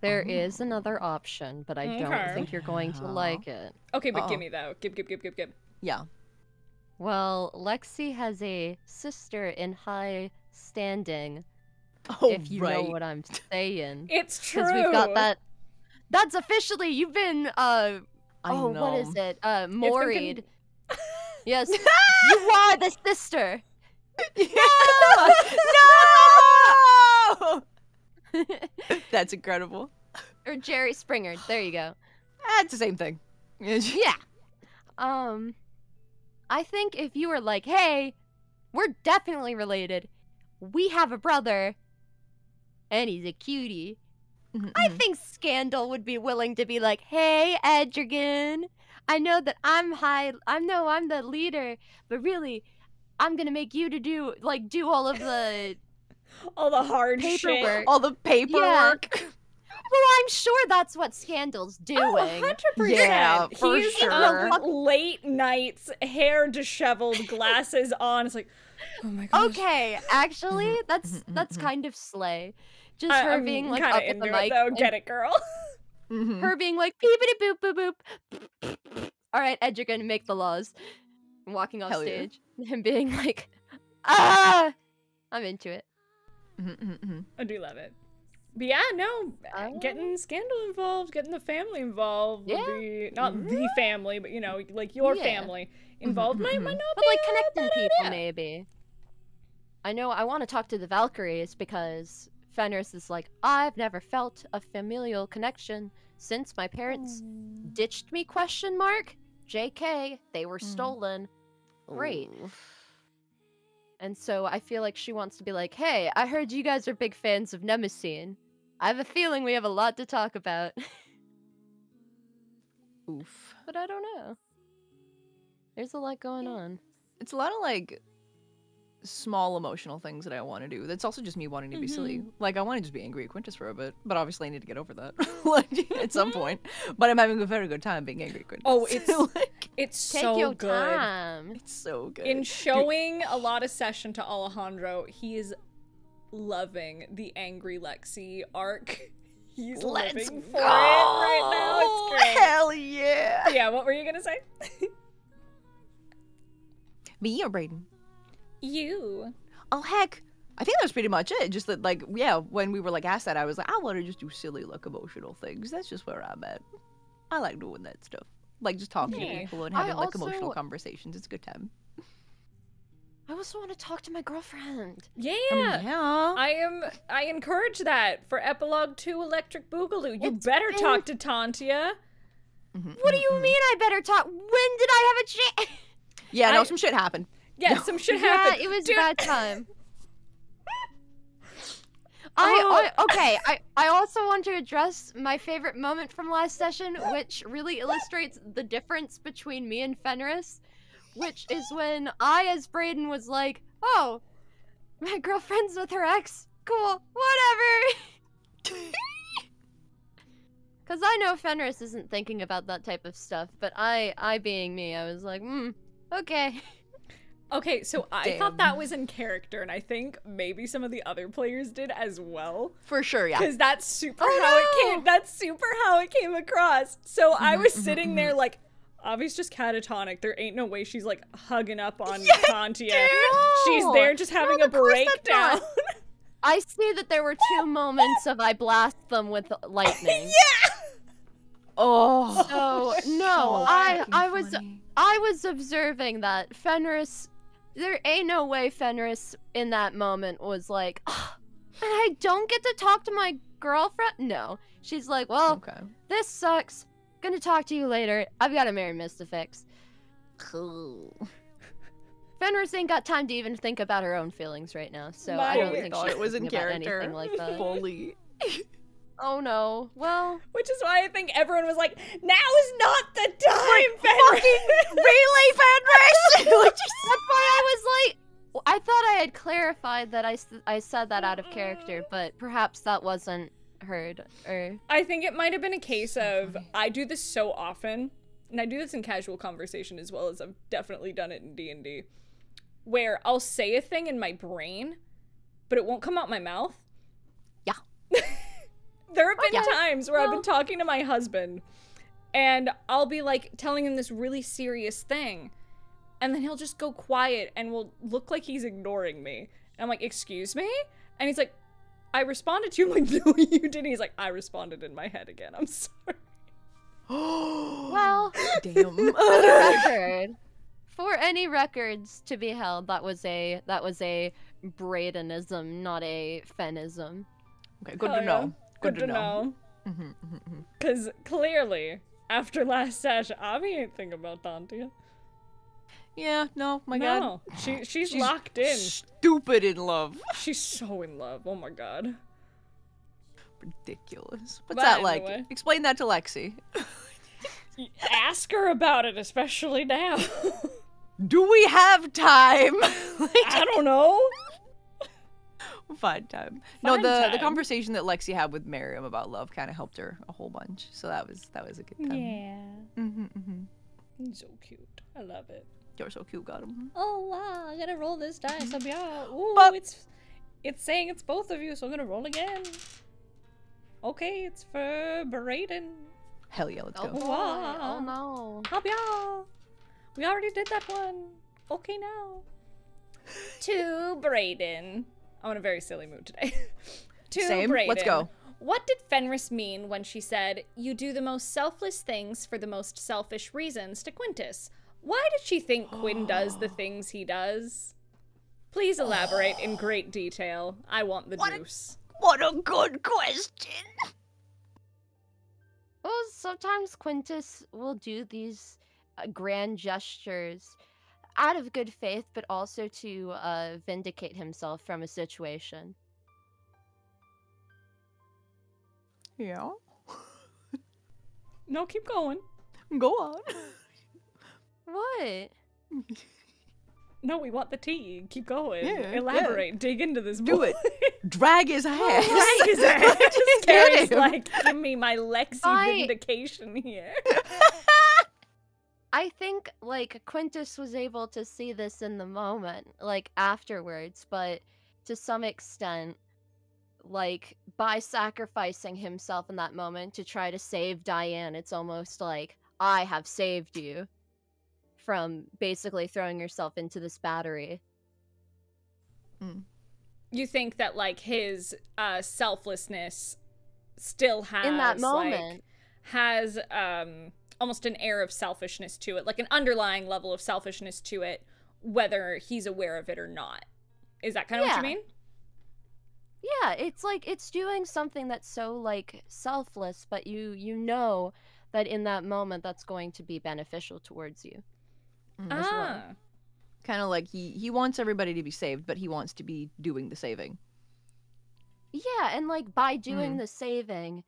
There is another option, but I don't Okay. think you're going to Oh. like it. Okay, but Uh-oh. give me though. Give. Yeah. Well, Lexi has a sister in high standing, Oh, if you know what I'm saying. It's true. Because we've got that. That's officially, you've been, I know. what is it? there can- Moried. Yes, you are the sister. No! That's incredible. Or Jerry Springer. There you go. It's the same thing. Yeah. I think if you were like, hey, we're definitely related. We have a brother. And he's a cutie. I think Scandal would be willing to be like, hey, Edrigan, I know that I'm the leader, but really, I'm gonna make you to do all of the all the hard paperwork. shit. all the paperwork. Well, I'm sure that's what Scandal's doing. Oh, 100%. Yeah, for He's sure. up late nights, hair disheveled, glasses on. It's like, oh my gosh. Okay, actually, that's kind of slay. Just her I'm being like kinda up at the into mic. it, though. and Get it, girl. her being like beepity boop boop boop. All right, Ed, you're gonna make the laws. And walking off Hell yeah. stage and being like, ah, I'm into it. I do love it. But yeah, no, getting Scandal involved, getting the family involved would be not the family, but you know, like your family involved might not But be like a connecting bad people, idea. maybe. I know I want to talk to the Valkyries because Fenris is like, I've never felt a familial connection since my parents ditched me, question mark? JK, they were stolen. Great. And so I feel like she wants to be like, hey, I heard you guys are big fans of Nemesis. I have a feeling we have a lot to talk about. Oof. But I don't know. There's a lot going on. It's a lot of like small emotional things that I want to do. That's also just me wanting to be silly. Like I want to just be angry at Quintus for a bit, but obviously I need to get over that like at some point. But I'm having a very good time being angry at Quintus. Oh, it's like, it's Take so your good. time. it's so good. In showing a lot of session to Alejandro, he is loving the angry Lexi arc. He's living for it right now. It's great. Hell yeah. Yeah, what were you gonna say? Me or Braden? You. Oh heck. I think that was pretty much it. Just that, like, yeah, when we were like asked that, I was like, I want to just do silly, like, emotional things. That's just where I'm at. I like doing that stuff, like just talking to people and having like emotional conversations. It's a good time. I also want to talk to my girlfriend. Yeah. Yeah. I encourage that for Epilogue 2 Electric Boogaloo. You better talk to Tantia. What do you mean I better talk? When did I have a chance? Yeah, no, some shit happened. Yeah, some shit happened. Yeah, it was Dude. that time. I also want to address my favorite moment from last session, which really illustrates the difference between me and Fenris, which is when I, as Braden, was like, oh, my girlfriend's with her ex. Cool, whatever. Because I know Fenris isn't thinking about that type of stuff, but I being me, I was like, okay. Okay, so I thought that was in character, and I think maybe some of the other players did as well. For sure, yeah. Because that's super That's super how it came across. So I was sitting there like, Avi's just catatonic. There ain't no way she's like hugging up on Tantia. She's there just having a breakdown. I see that there were 2 moments of I blast them with lightning. Yeah. Oh. So no, I was observing that Fenris. There ain't no way Fenris in that moment was like, oh, and I don't get to talk to my girlfriend. No, she's like, well, this sucks. Gonna talk to you later. I've got to marry Mystafix. Cool. Fenris ain't got time to even think about her own feelings right now, so I don't think it was in character. Anything like that. Fully. Oh no. Well, Which is why I think everyone was like, now is not the time, Fenris. Really, Fenris? That's why I was like, well, I thought I had clarified that I said that out of character, but perhaps that wasn't heard. Or I think it might have been a case of, I do this so often, and I do this in casual conversation as well as I've definitely done it in D&D, where I'll say a thing in my brain, but it won't come out my mouth. Yeah. There have been times where I've been talking to my husband, and I'll be like telling him this really serious thing, and then he'll just go quiet and will look like he's ignoring me. And I'm like, excuse me? And he's like, I responded to you. I'm like, no, you didn't. He's like, I responded in my head again. I'm sorry. well, damn. For the record, for any records to be held, that was a Bradenism, not a Fenism. Okay, good to know. Good to know. Because clearly, after last session, Avi ain't thinking about Tantia. Yeah, no, my god. She's locked in. Stupid in love. She's so in love. Oh my god. Ridiculous. What's But that like? anyway. Explain that to Lexi. Ask her about it, especially now. Do we have time? I don't know. Find time. Find The time. conversation that Lexi had with Miriam about love kind of helped her a whole bunch. So that was a good time. Yeah. Mm-hmm. So cute. I love it. You're so cute, got him. Oh wow, I gotta roll this dice. I'll be out. Ooh, But- It's saying it's both of you, so I'm gonna roll again. Okay, it's for Braden. Hell yeah, let's go. boy. Wow. Oh no. Habya! We already did that one. Okay now. To Braden. I'm in a very silly mood today. To Same. Braden. Let's go. What did Fenris mean when she said, "You do the most selfless things for the most selfish reasons" to Quintus? Why did she think Quinn does the things he does? Please elaborate in great detail. I want the juice. What a good question. Well, sometimes Quintus will do these grand gestures out of good faith, but also to vindicate himself from a situation. Yeah. No, keep going. Go on. What? No, we want the tea. Keep going. Yeah, Elaborate. Dig into this. Do boy. it. Drag his ass. Drag his ass. Just Carrie's get him. like, give me my Lexi vindication here. I think, like, Quintus was able to see this in the moment, like, afterwards, but to some extent, like, by sacrificing himself in that moment to try to save Diane, it's almost like, I have saved you from basically throwing yourself into this battery. You think that, like, his selflessness still has, In that moment. like, has almost an air of selfishness to it, like an underlying level of selfishness to it, whether he's aware of it or not. Is that kind of what you mean? Yeah, it's like, it's doing something that's so, like, selfless, but you know that in that moment that's going to be beneficial towards you. As well. Kind of like he wants everybody to be saved, but he wants to be doing the saving. Yeah, and like by doing the saving,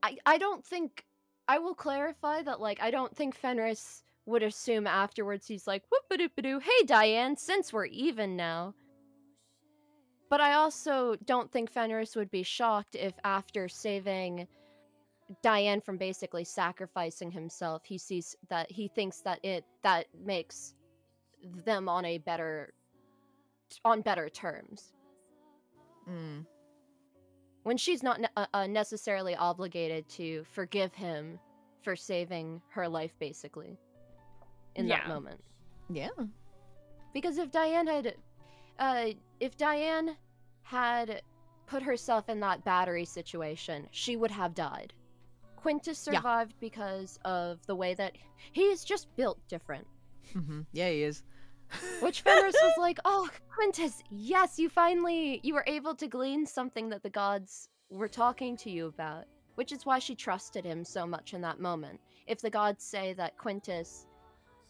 I don't think, I will clarify that, like, I don't think Fenris would assume afterwards he's like, whoop-a-doop-a-doo, hey Diane, since we're even now. But I also don't think Fenris would be shocked if after saving Diane from basically sacrificing himself, he sees that, he thinks that that makes them on better terms. When she's not necessarily obligated to forgive him for saving her life, basically, in that moment. Yeah. Because if Diane had put herself in that battery situation, she would have died. Quintus survived because of the way that he's just built different. Yeah, he is. Which Fenris was like, oh, Quintus, yes, you were able to glean something that the gods were talking to you about. Which is why she trusted him so much in that moment. If the gods say that Quintus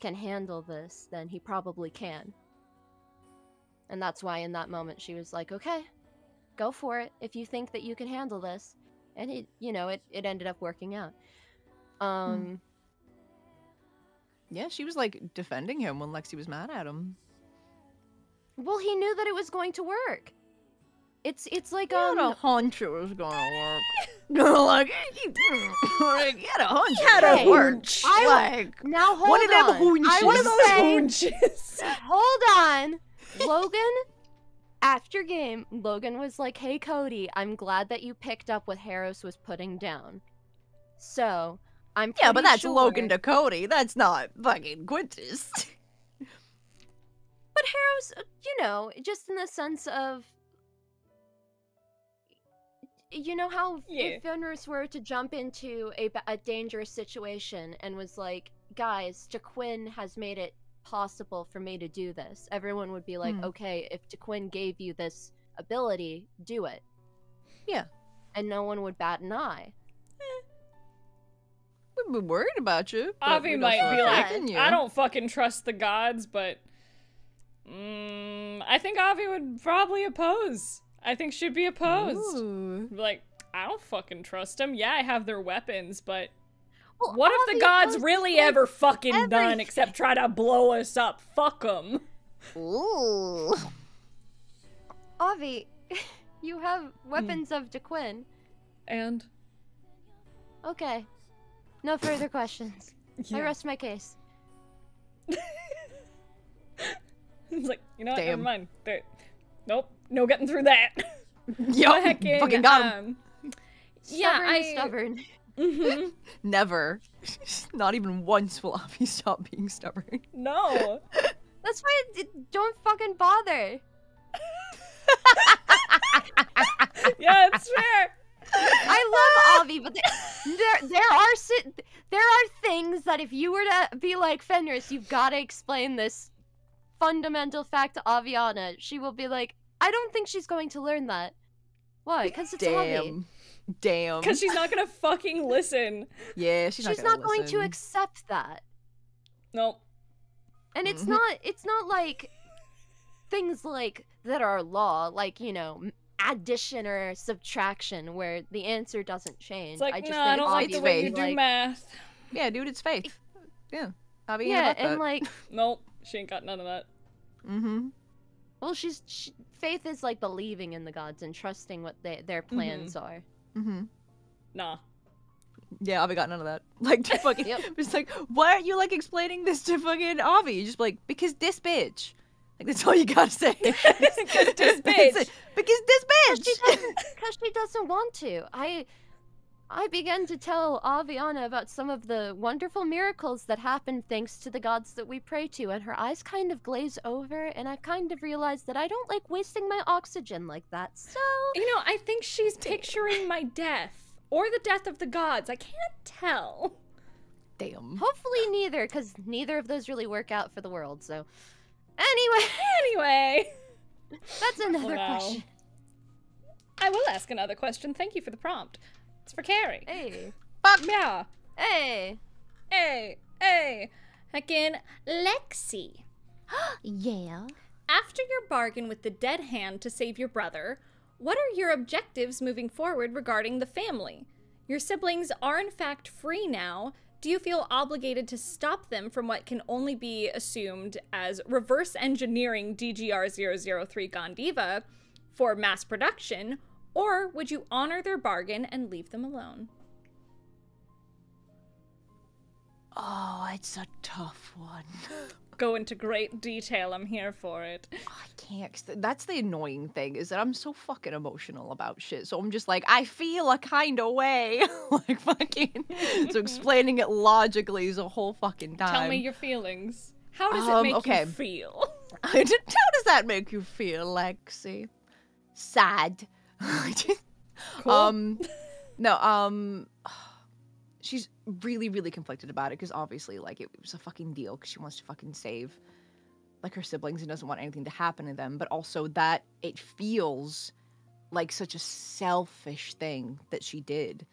can handle this, then he probably can. And that's why in that moment she was like, okay, go for it if you think that you can handle this. And it ended up working out. Yeah, she was like defending him when Lexi was mad at him. Well, he knew that it was going to work. It's like He had a hunch it was gonna work. Like, he had a hunch. He had a hunch. Now hold one of them on. hunches. One of those hunches. Hold on. Logan, after game, Logan was like, hey Cody, I'm glad that you picked up what Harris was putting down. So, I'm pretty but that's sure... Logan to Cody. That's not fucking Quintus. But Harrow's, just in the sense of, how if Fenris were to jump into a dangerous situation and was like, guys, Jaquin has made it possible for me to do this, everyone would be like, okay, if Jaquin gave you this ability, do it. Yeah. And no one would bat an eye. We've been worried about you. Avi might be like, I don't fucking trust the gods, but I think Avi would probably oppose. I think she'd be opposed. Ooh. Like, I don't fucking trust them. Yeah, I have their weapons, but Well, what if the gods really ever fucking everything. done except try to blow us up? Fuck them. Ooh. Avi, you have weapons of Jaquin. And? Okay. No further questions. I rest my case. It's like, you know what? Never mind. Nope. No getting through that. Yup, fucking got him. Stubborn. Mm-hmm. Never. Not even once will Avi stop being stubborn. No. That's why don't fucking bother. Yeah, it's fair. I love Avi, but there are things that if you were to be like, Fenris, you've got to explain this fundamental fact to Aviana, she will be like, I don't think she's going to learn that. Why? Because it's Avi. Damn. Because she's not gonna fucking listen. Yeah, she's not going to accept that. Nope. And it's not like things like that are law, like, you know, addition or subtraction, where the answer doesn't change. It's like, I just no, I don't like the way you do like, math. Yeah, dude, it's faith. Yeah. Avi, yeah, and that. Like, nope, she ain't got none of that. Mm-hmm. Well, faith is like believing in the gods and trusting what their plans are. Mm-hmm. Nah. Yeah, Avi got none of that. Like, to fucking, it's like, why aren't you, like, explaining this to fucking Avi? You're just like, because this bitch. Like, that's all you gotta say. Because this bitch. Because this bitch. Because she doesn't want to. I began to tell Aviana about some of the wonderful miracles that happen thanks to the gods that we pray to, and her eyes kind of glaze over, and I've kind of realized that I don't like wasting my oxygen like that, so... You know, I think she's picturing my death. Or the death of the gods. I can't tell. Damn. Hopefully neither, because neither of those really work out for the world, so... Anyway. That's another question. I will ask another question. Thank you for the prompt. It's for Carrie. Hey. Fuck. Yeah. Hey. Heckin' Lexi. Yeah? After your bargain with the dead hand to save your brother, what are your objectives moving forward regarding the family? Your siblings are in fact free now. Do you feel obligated to stop them from what can only be assumed as reverse engineering DGR-003 Gondiva for mass production, or would you honor their bargain and leave them alone? Oh, it's a tough one. Go into great detail. I'm here for it. I can't. 'Cause that's the annoying thing, is that I'm so fucking emotional about shit. So I'm just like, I feel a kind of way. Like, fucking. So explaining it logically is a whole fucking time. Tell me your feelings. How does it make you feel? How does that make you feel, Lexi? Sad. Cool. She's really, really conflicted about it, because obviously, like, it was a fucking deal, because she wants to fucking save, like, her siblings and doesn't want anything to happen to them, but also that it feels like such a selfish thing that she did,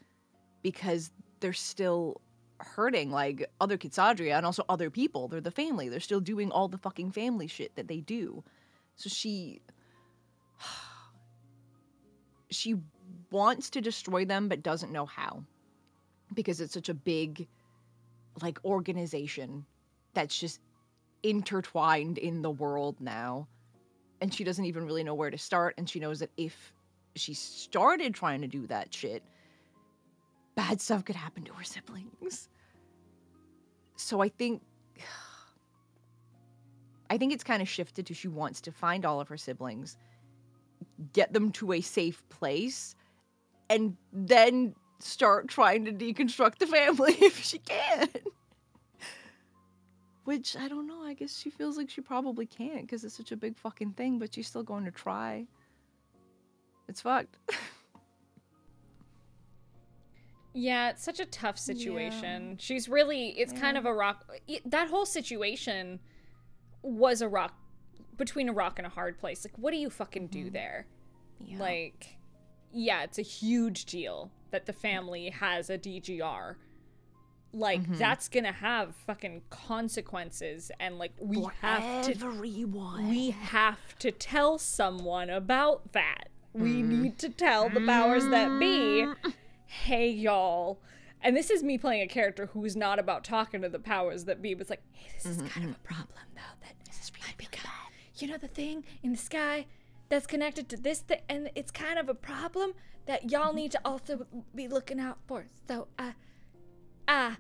because they're still hurting, like, other Kitsadria and also other people. They're the family. They're still doing all the fucking family shit that they do. So she wants to destroy them, but doesn't know how. Because it's such a big, like, organization that's just intertwined in the world now. And she doesn't even really know where to start. And she knows that if she started trying to do that shit, bad stuff could happen to her siblings. So I think it's kind of shifted to she wants to find all of her siblings, get them to a safe place, and then start trying to deconstruct the family if she can. Which, I don't know, I guess she feels like she probably can't because it's such a big fucking thing, but she's still going to try. It's fucked. Yeah, it's such a tough situation. Yeah. She's really, it's kind of a rock. That whole situation was a rock, between a rock and a hard place. Like, what do you fucking do there? Yeah. Like, yeah, it's a huge deal that the family has a DGR. Like, that's gonna have fucking consequences, and, like, we have to tell someone about that. We need to tell the powers that be, hey, y'all. And this is me playing a character who's not about talking to the powers that be, but it's like, hey, this is kind of a problem, though, that this is really bad. You know the thing in the sky that's connected to this thing, and it's kind of a problem that y'all need to also be looking out for. So, but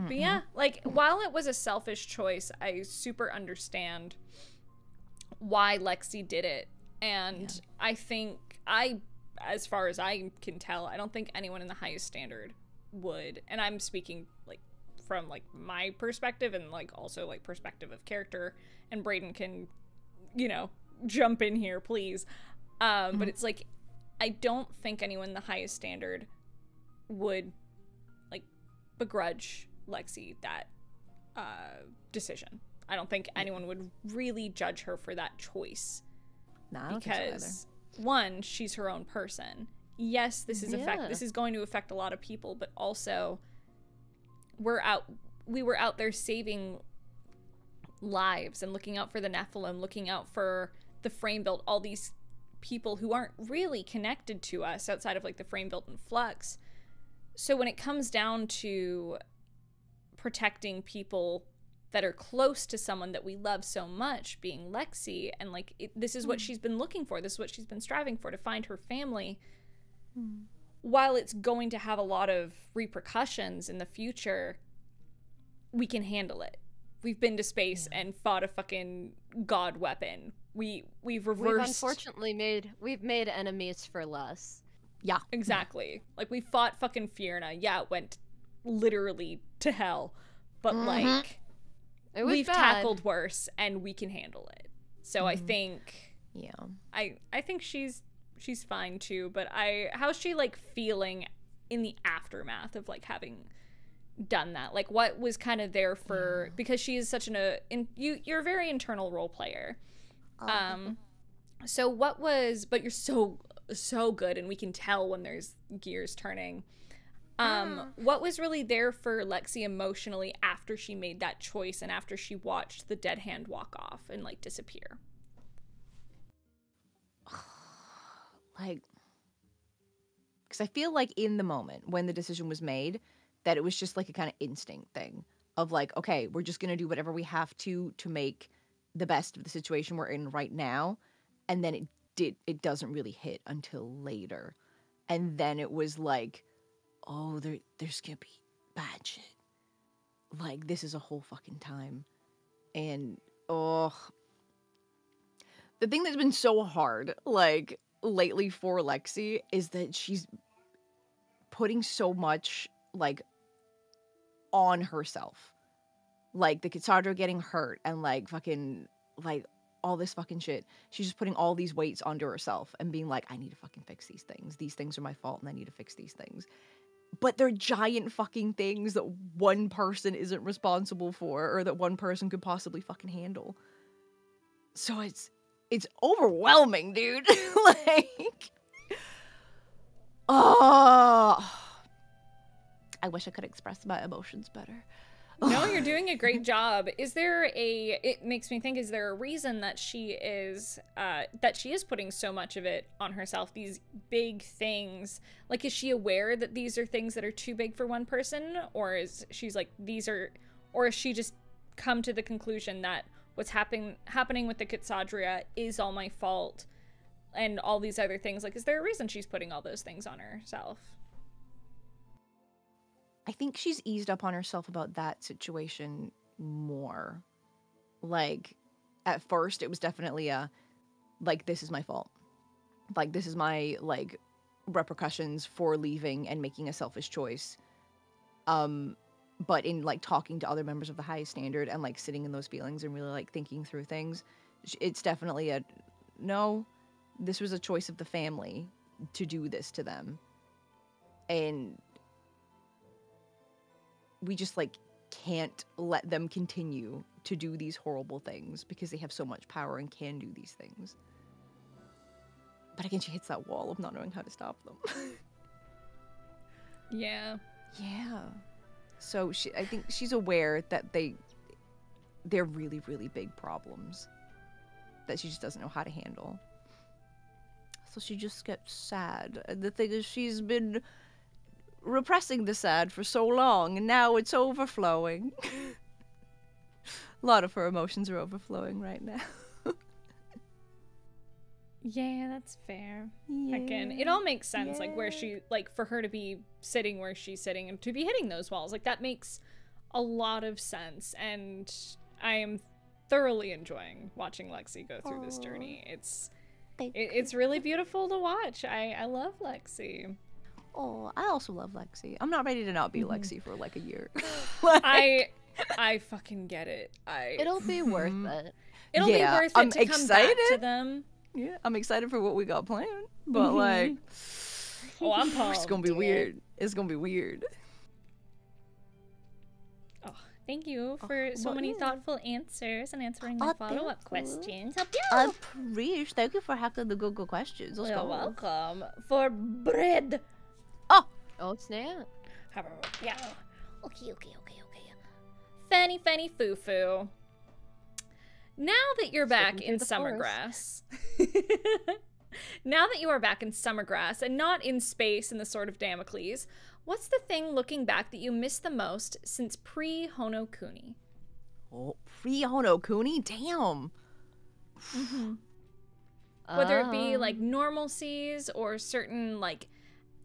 yeah, like, while it was a selfish choice, I super understand why Lexi did it. And I think as far as I can tell, I don't think anyone in the highest standard would, and I'm speaking like from like my perspective and like also like perspective of character, and Braden can, you know, jump in here, please. But it's like, I don't think anyone in the highest standard would like begrudge Lexi that decision. I don't think anyone would really judge her for that choice. No, I don't think so either. Because one, she's her own person. Yes, this is this is going to affect a lot of people, but also we were out there saving lives and looking out for the Nephilim, looking out for the frame built, all these people who aren't really connected to us outside of like the frame built and Flux. So when it comes down to protecting people that are close to someone that we love so much, being Lexi, and like this is what she's been looking for, this is what she's been striving for, to find her family. While it's going to have a lot of repercussions in the future, we can handle it. We've been to space and fought a fucking god weapon. We've reversed. We've unfortunately made enemies for less. Yeah, exactly. Like, we fought fucking Fierna. Yeah, it went literally to hell, but like we've tackled worse, and we can handle it. So I think, I think she's fine too. But how's she like feeling in the aftermath of like having done that? Like, what was kind of there for, because she is such you're a very internal role player. So what was, but you're so good, and we can tell when there's gears turning. What was really there for Lexi emotionally after she made that choice and after she watched the dead hand walk off and like disappear? Like, because I feel like in the moment when the decision was made, that it was just like a kind of instinct thing of like, okay, we're just going to do whatever we have to make the best of the situation we're in right now. And then it doesn't really hit until later. And then it was like, oh, there's going to be bad shit. Like, this is a whole fucking time. And, the thing that's been so hard, like, lately for Lexi is that she's putting so much, like, on herself. Like, the Cassandra getting hurt and, like, fucking, like, all this fucking shit. She's just putting all these weights onto herself and being like, I need to fucking fix these things. These things are my fault, and I need to fix these things. But they're giant fucking things that one person isn't responsible for, or that one person could possibly fucking handle. So it's overwhelming, dude. Like, I wish I could express my emotions better. No, you're doing a great job. It makes me think, is there a reason that she is putting so much of it on herself, these big things? Like, is she aware that these are things that are too big for one person? Or is she's like, or is she just come to the conclusion that what's happening with the Cassandra is all my fault and all these other things? Like, is there a reason she's putting all those things on herself? I think she's eased up on herself about that situation more. Like, at first, it was definitely like, this is my fault. Like, this is my, like, repercussions for leaving and making a selfish choice. But in, like, talking to other members of the highest standard and, like, sitting in those feelings and really, like, thinking through things, it's definitely no, this was a choice of the family to do this to them. And we just, like, can't let them continue to do these horrible things because they have so much power and can do these things. But again, she hits that wall of not knowing how to stop them. Yeah. So I think she's aware that they're really, really big problems that she just doesn't know how to handle. So she just gets sad. And the thing is, she's been repressing the sad for so long, and now it's overflowing. A lot of her emotions are overflowing right now. Yeah, that's fair. Yeah. Again, it all makes sense. Like, where she, like, for her to be sitting where she's sitting and to be hitting those walls, like, that makes a lot of sense. And I am thoroughly enjoying watching Lexi go through this journey. It's really beautiful to watch. I love Lexi. Oh, I also love Lexi. I'm not ready to not be Lexi for like a year. I fucking get it. It'll be worth it. It'll be worth it to come back to them. Yeah, I'm excited for what we got planned, but like, oh, I'm pumped. It's gonna be weird. It's gonna be weird. Oh, thank you for so many thoughtful answers and answering my follow-up questions. Preach. Thank you for hacking the Google questions. You're welcome. For bread. Oh, snap. Yeah. Okay. Fanny Foo. Now that you're back in Summergrass. Now that you are back in Summergrass and not in space in the Sword of Damocles, what's the thing looking back that you miss the most since pre-Honokuni? Oh, pre-Honokuni? Damn. Whether it be like normalcies or certain like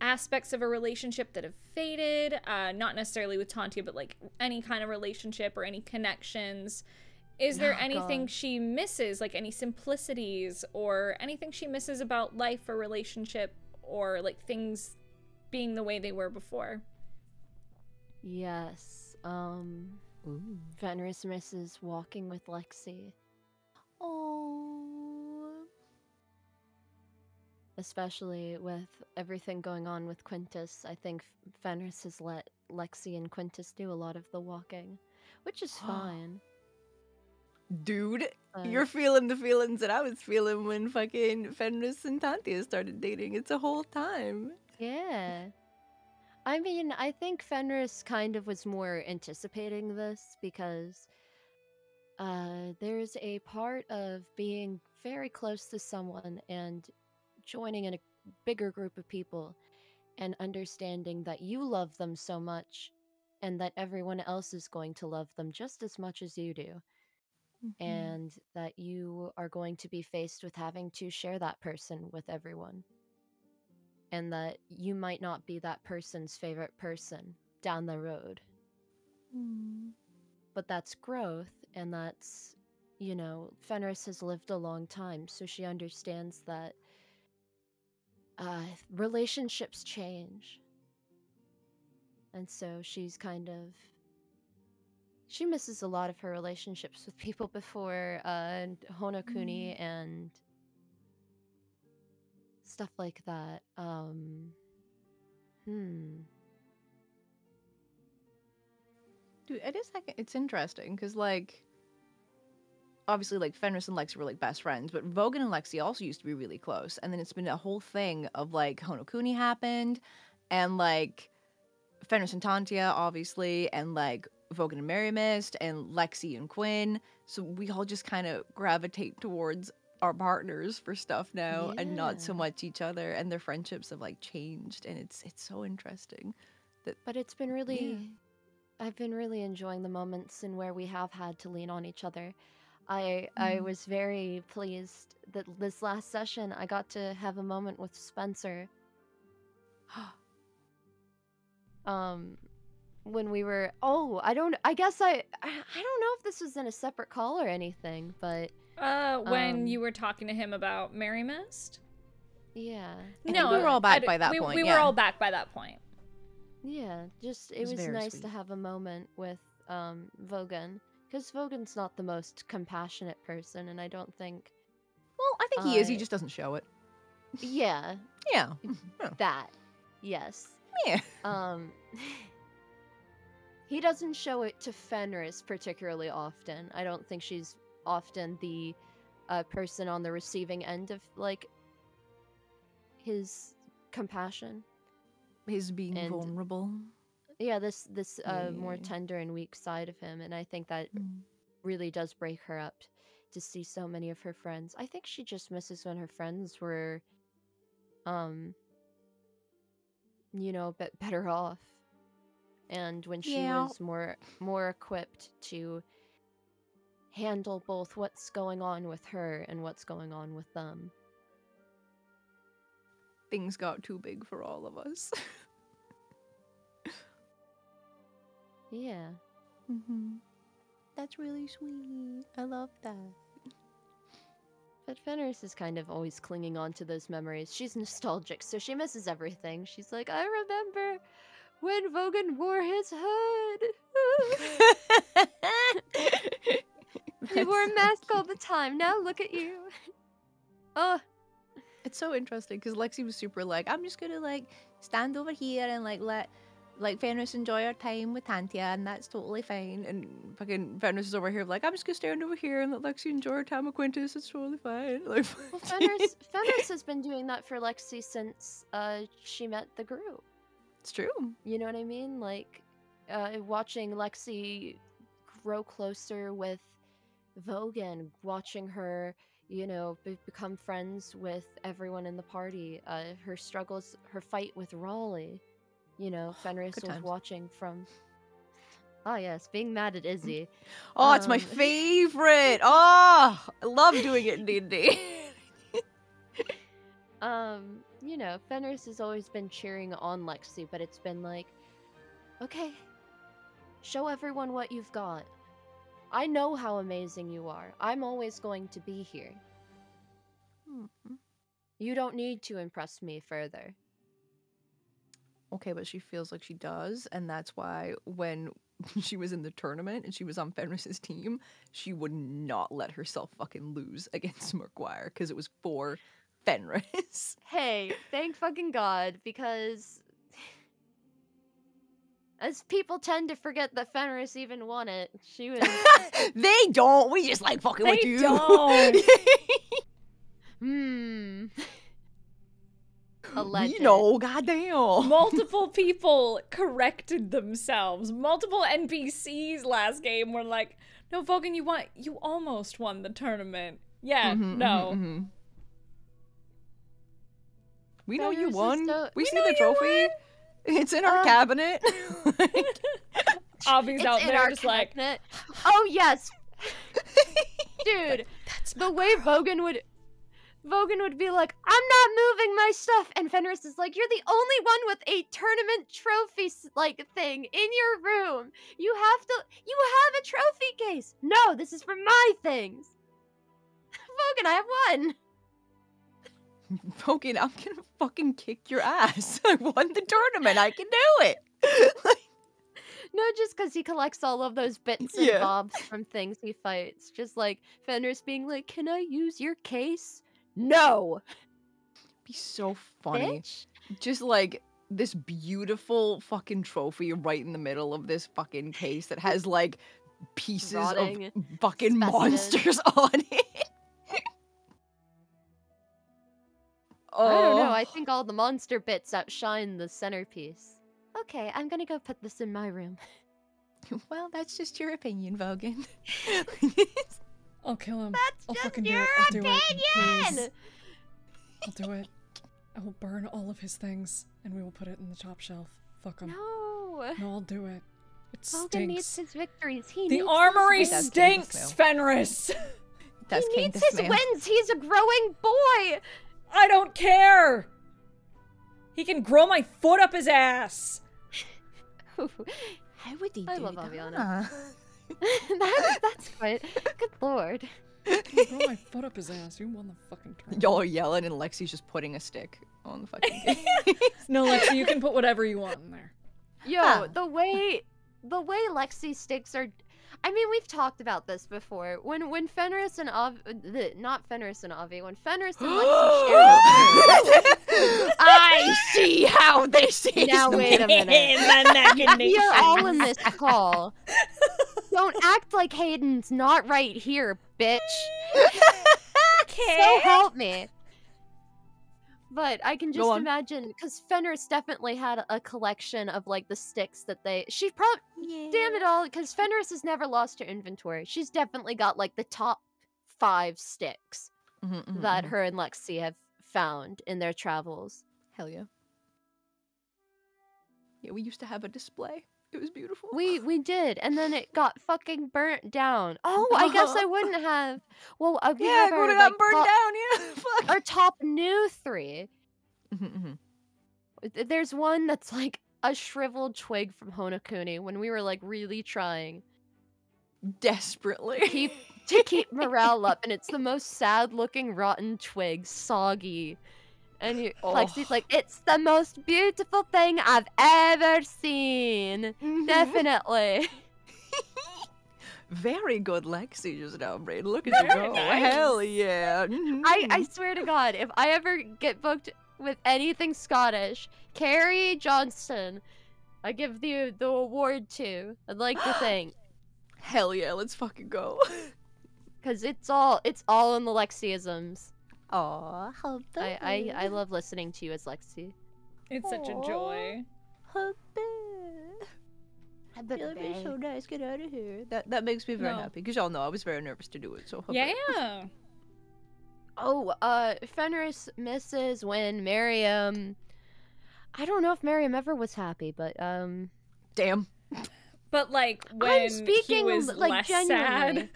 aspects of a relationship that have faded, not necessarily with Tantia, but like any kind of relationship or any connections. Is there anything she misses, like any simplicities or anything she misses about life or relationship or like things being the way they were before? Yes. Fenris misses walking with Lexi. Oh. Especially with everything going on with Quintus, I think Fenris has let Lexi and Quintus do a lot of the walking, which is fine. Dude, you're feeling the feelings that I was feeling when fucking Fenris and Tantia started dating. It's a whole time. Yeah. I mean, I think Fenris kind of was more anticipating this because there's a part of being very close to someone and joining in a bigger group of people and understanding that you love them so much and that everyone else is going to love them just as much as you do. And that you are going to be faced with having to share that person with everyone. And that you might not be that person's favorite person down the road. But that's growth, and that's, you know, Fenris has lived a long time, so she understands that relationships change. And so she's kind of... She misses a lot of her relationships with people before Honokuni and stuff like that. Dude, it is like, it's interesting because like obviously like Fenris and Lexi were like best friends, but Vogan and Lexi also used to be really close. And then it's been a whole thing of like Honokuni happened and like Fenris and Tantia obviously and like Vogan and Mary Mist and Lexi and Quinn. So we all just kind of gravitate towards our partners for stuff now and not so much each other, and their friendships have like changed, and it's so interesting. But it's been really I've been really enjoying the moments in where we have had to lean on each other. I was very pleased that this last session I got to have a moment with Spencer. When we were I don't know if this was in a separate call or anything, but when you were talking to him about Mary Mist? Yeah. I think we were all back by that point. We were all back by that point. Yeah, just it was nice to have a moment with Vogan, because Vogan's not the most compassionate person, and I don't think... Well, I think he is, he just doesn't show it. Yeah. Yeah. That. Yes. Yeah. He doesn't show it to Fenris particularly often. I don't think she's often the person on the receiving end of, like, his compassion. His being vulnerable. Yeah, this more tender and weak side of him, and I think that really does break her up to see so many of her friends. I think she just misses when her friends were, you know, a bit better off. And when she was more equipped to handle both what's going on with her and what's going on with them. Things got too big for all of us. Yeah. That's really sweet. I love that. But Fenris is kind of always clinging on to those memories. She's nostalgic, so she misses everything. She's like, I remember when Vogan wore his hood. He wore a mask all the time. Now look at you. Oh. It's so interesting because Lexi was super like, I'm just gonna like stand over here and like let like Fenris enjoy our time with Tantia, and that's totally fine. And fucking Fenris is over here like, I'm just gonna stand over here and let Lexi enjoy her time with Quintus. It's totally fine. Like, Well, Fenris has been doing that for Lexi since she met the group. it's true. You know what I mean? Like, watching Lexi grow closer with Vogan, watching her, you know, become friends with everyone in the party. Her struggles, her fight with Raleigh. You know, Fenris Good was times. watching from. Oh yes, being mad at Izzy. Oh, it's my favorite. Oh, I love doing it in D&D. You know, Fenris has always been cheering on Lexi, but it's been like, okay, show everyone what you've got. I know how amazing you are. I'm always going to be here. You don't need to impress me further. Okay, but she feels like she does, and that's why when she was in the tournament and she was on Fenris's team, she would not let herself fucking lose against McGuire because it was for Fenris. Hey, thank fucking God, because as people tend to forget that Fenris even won it, she was. They don't. We just like fucking with They you. don't. A legend. We know, goddamn. Multiple people corrected themselves. Multiple NPCs last game were like, no, Vogan, you almost won the tournament. Yeah, no. We know you Fenris is won. so- We see know the you trophy. It's in our cabinet. Avi's out in there our just like, cabinet. Oh yes, dude. that's The way Vogan would be like, I'm not moving my stuff, and Fenris is like, you're the only one with a tournament trophy like thing in your room. You have a trophy case. No, this is for my things. Vogan, I have one. Vogan, I'm gonna fucking kick your ass. I won the tournament. I can do it. No, just because he collects all of those bits and bobs from things he fights. Just like Fenris being like, can I use your case? No. Be so funny. Bitch. Just like this beautiful fucking trophy right in the middle of this fucking case that has like pieces Rotting of fucking specimen. monsters on it. I don't know. Oh. I think all the monster bits outshine the centerpiece. Okay, I'm gonna go put this in my room. Well, that's just your opinion, Vogan. I'll kill him. That's I'll just fucking your do it. I'll do it. opinion! Please. I'll do it. I will burn all of his things, and we will put it in the top shelf. Fuck him. No. No, I'll do it. It Logan needs stinks. his victories. He The needs armory his That's wins. stinks, Smell. Fenris! That's He King needs to his smell. wins. He's a growing boy. I don't care! He can grow my foot up his ass! How would he I do love that? Aviana. That's quite. Good lord. He can grow my foot up his ass. You won the fucking tournament. Y'all are yelling and Lexi's just putting a stick on the fucking game. No, Lexi, you can put whatever you want in there. Yo, Huh. the way Lexi sticks are. I mean, we've talked about this before. When Fenris and not Fenris and Avi, when Fenris and Lexi share I see how this is. Now wait a minute. We are all in this call. Don't act like Hayden's not right here, bitch. So help me. But I can Go just on. imagine, because Fenris definitely had a collection of like the sticks that she probably. Damn it all, because Fenris has never lost her inventory. She's definitely got like the top 5 sticks that her and Lexi have found in their travels. Hell yeah. Yeah, we used to have a display. It was beautiful. We did, and then it got fucking burnt down. Oh, I guess I wouldn't have. Well, we yeah, have it our, would have like, gotten burned top, down. Yeah, fuck. our top new 3. There's one that's like a shriveled twig from Honokuni when we were like really trying. Desperately. to keep morale up, and it's the most sad-looking rotten twig, soggy. And Lexi's like, it's the most beautiful thing I've ever seen. Definitely. Very good Lexi just now, Braden. Look at you go. Nice. Hell yeah. I swear to God, if I ever get booked with anything Scottish, Carrie Johnston, I give you the award to. I'd like to think. Hell yeah, let's fucking go. Because it's all in the Lexiisms. Aw, how I love listening to you as Lexi. It's such a joy. It'll be so nice. Get out of here. That makes me very happy because y'all know I was very nervous to do it. So Yeah. Oh, Fenris misses when Miriam. I don't know if Miriam ever was happy, but damn. But like when I'm speaking he was like less genuinely. sad.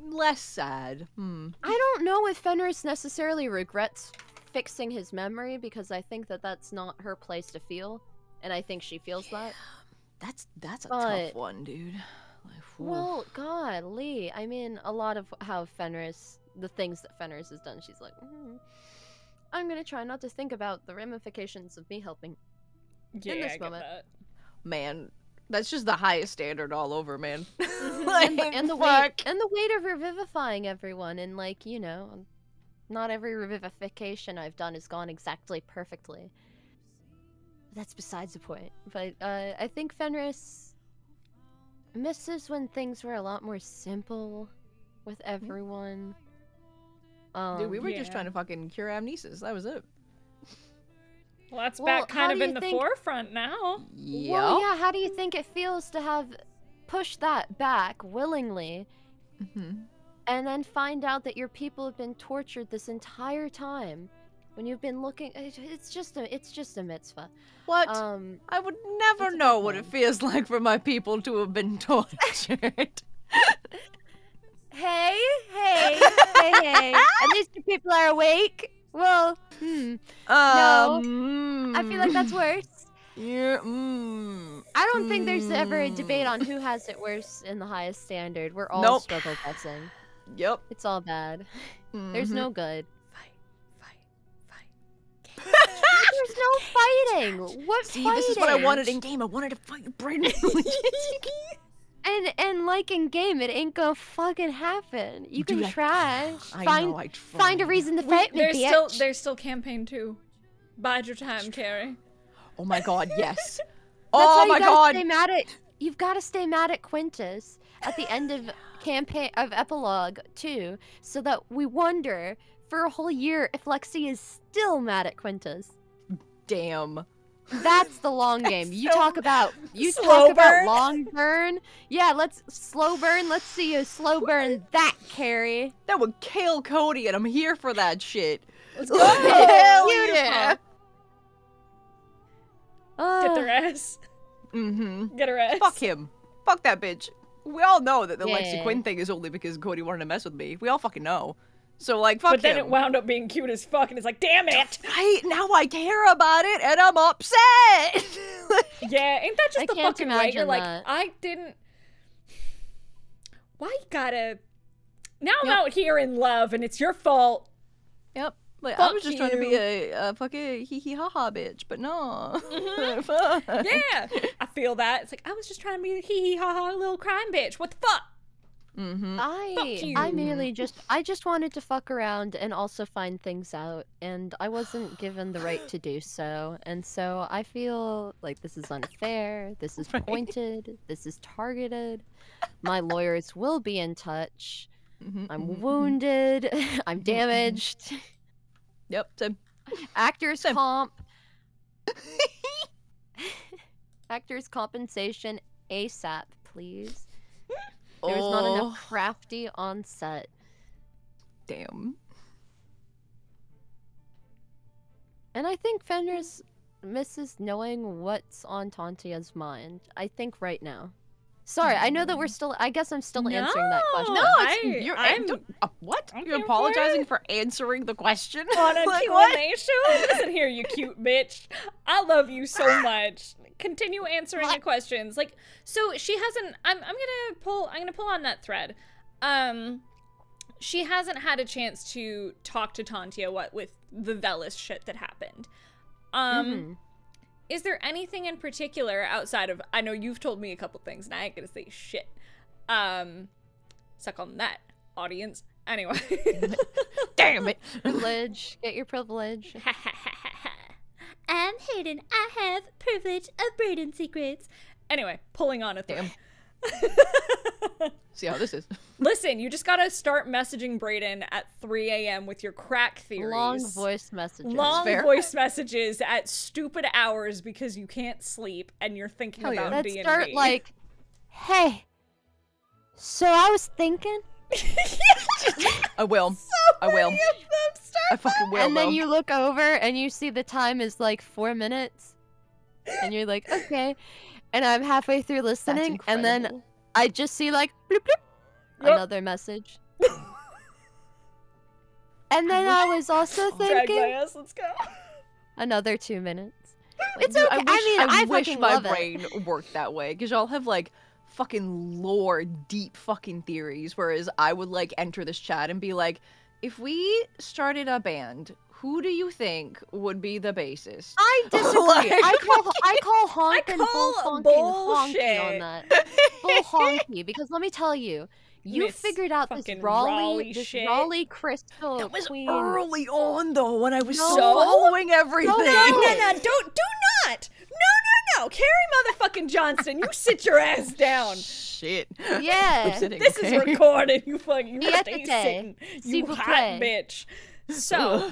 Less sad. I don't know if Fenris necessarily regrets fixing his memory because I think that that's not her place to feel, and I think she feels that. That's a tough one, dude. Like, well, golly, I mean, a lot of how the things that Fenris has done, she's like, I'm gonna try not to think about the ramifications of me helping in this moment. Man, that's just the highest standard all over, man. and the weight of revivifying everyone, and like, you know, not every revivification I've done has gone exactly perfectly. That's besides the point. But I think Fenris misses when things were a lot more simple with everyone. Dude, we were just trying to fucking cure amnesis. That was it. Well, that's back kind of in the forefront now. Yep. Well, yeah, how do you think it feels to have pushed that back willingly and then find out that your people have been tortured this entire time when you've been looking? It's just a mitzvah. What? I would never know what it feels like for my people to have been tortured. Hey. At least your people are awake. Well, no. I feel like that's worse. Yeah. I don't think there's ever a debate on who has it worse in the highest standard. We're all struggle busing. Yep. It's all bad. There's no good. Fight. There's no fighting. What See, fighting? this is what I wanted in game. I wanted to fight Braden. And like in game, it ain't gonna fucking happen. You can try. I Find a reason to fight me, bitch. There's still campaign 2. Bide your time, Carrie. Oh my god, yes. Oh my god. You've got to stay mad at Quintus at the end of epilogue 2, so that we wonder for a whole year if Lexi is still mad at Quintus. Damn. That's the long game. You so talk about long burn. Yeah, let's slow burn. Let's see you slow burn that, Carrie. That would kill Cody, and I'm here for that shit. Let's go. Hell yeah. Get their ass. Get her ass. Fuck him. Fuck that bitch. We all know that the Lexi Quinn thing is only because Cody wanted to mess with me. We all fucking know. So, like, fuck him. But then it wound up being cute as fuck, and it's like, damn it! Right? Now I care about it, and I'm upset! Yeah, ain't that just the fucking right? You're like, that. I didn't... Why you gotta... Now I'm out here in love, and it's your fault. Yep. Like, Fuck I was just trying to be a fucking hee-hee-ha-ha bitch, but no. Yeah! I feel that. It's like, I was just trying to be a hee-hee-ha-ha little crime bitch. What the fuck? I just wanted to fuck around and also find things out, and I wasn't given the right to do so, and so I feel like this is unfair, this is pointed, this is targeted. My lawyers will be in touch. I'm wounded. I'm damaged. Yep, same. Actors compensation ASAP, please. There's not enough crafty on set. Damn. And I think Fenris misses knowing what's on Tantia's mind. I think right now. Sorry, I know that we're still. I guess I'm still answering that question. No, what? You're apologizing for answering the question on a like, Q&A show? Listen here, you cute bitch. I love you so much. continue answering the questions. Like, so she hasn't. I'm gonna pull on that thread. She hasn't had a chance to talk to Tantia with the Velis shit that happened. Is there anything in particular outside of, I know you've told me a couple things and I ain't gonna say shit. Suck on that, audience. Anyway. Damn it. Privilege. Get your privilege. I'm Hayden. I have privilege of Braden secrets. Anyway, pulling on a thread. See how this is. Listen, you just gotta start messaging Braden at 3 a.m. with your crack theories. Long voice messages. Long voice messages at stupid hours because you can't sleep and you're thinking about D&D. Let's start like, hey, so I was thinking. I will. I will. I fucking will. And then you look over and you see the time is like 4 minutes. And you're like, okay. And I'm halfway through listening, and then I just see like bloop, bloop, another message. And then I was also thinking, drag my ass, let's go. Another 2 minutes. It's okay. I wish fucking my love brain worked that way, because y'all have like fucking lore, deep fucking theories, whereas I would like enter this chat and be like, if we started a band, who do you think would be the bassist? I disagree. I call honk and bull honky on that. Bull honky, because let me tell you, you figured out this Raleigh crystal. That was queen. early on though, when I was following everything. No, do not. No. Carrie motherfucking Johnston, you sit your ass down. Shit. Yeah. This is recorded, you fucking stay sitting. You S'il vous hot plaît. bitch. So,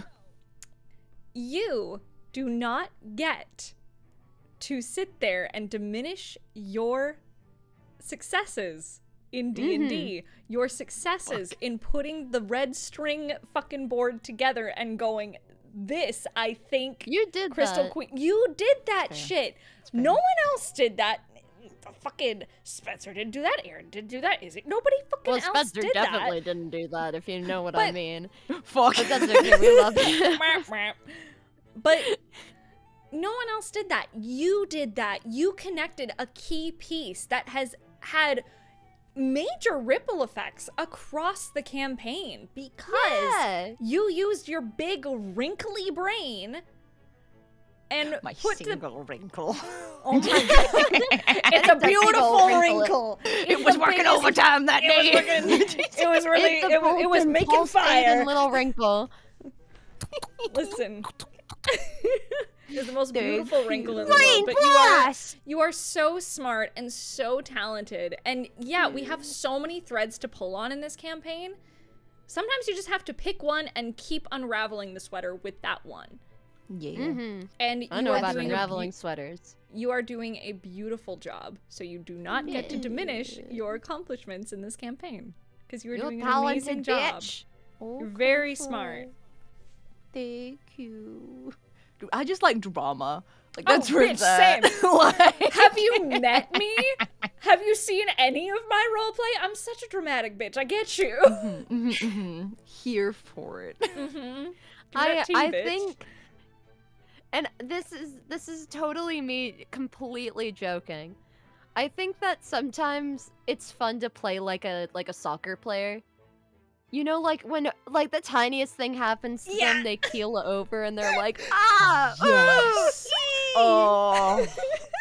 you do not get to sit there and diminish your successes in D&D. Your successes in putting the red string fucking board together and going, this, I think, You did Crystal that. Queen. You did that shit. No one else did that. Fucking Spencer didn't do that. Aaron didn't do that. Nobody fucking else Spencer did definitely that. didn't do that, if you know what I mean. Fuck. But that's okay, we love it. But no one else did that. You did that. You connected a key piece that has had major ripple effects across the campaign because you used your big wrinkly brain and My put single wrinkle. Oh my god. It's a beautiful wrinkle. It was working overtime that day. It was really, it was making fire. Little wrinkle. Listen. It's the most beautiful wrinkle in the world, but you are so smart and so talented. And yeah, we have so many threads to pull on in this campaign. Sometimes you just have to pick one and keep unraveling the sweater with that one. Yeah. And I know about unraveling sweaters. You are doing a beautiful job, so you do not get to diminish your accomplishments in this campaign because you are doing an amazing job. You're very smart. Thank you. Dude, I just like drama. Like Oh, that's where bitch, that. same. Like... Have you met me? Have you seen any of my roleplay? I'm such a dramatic bitch. I get you. Here for it. I think, and this is totally me completely joking. I think that sometimes it's fun to play like a soccer player. You know, like when like the tiniest thing happens to them, they keel over and they're like, ah, Yes. oh.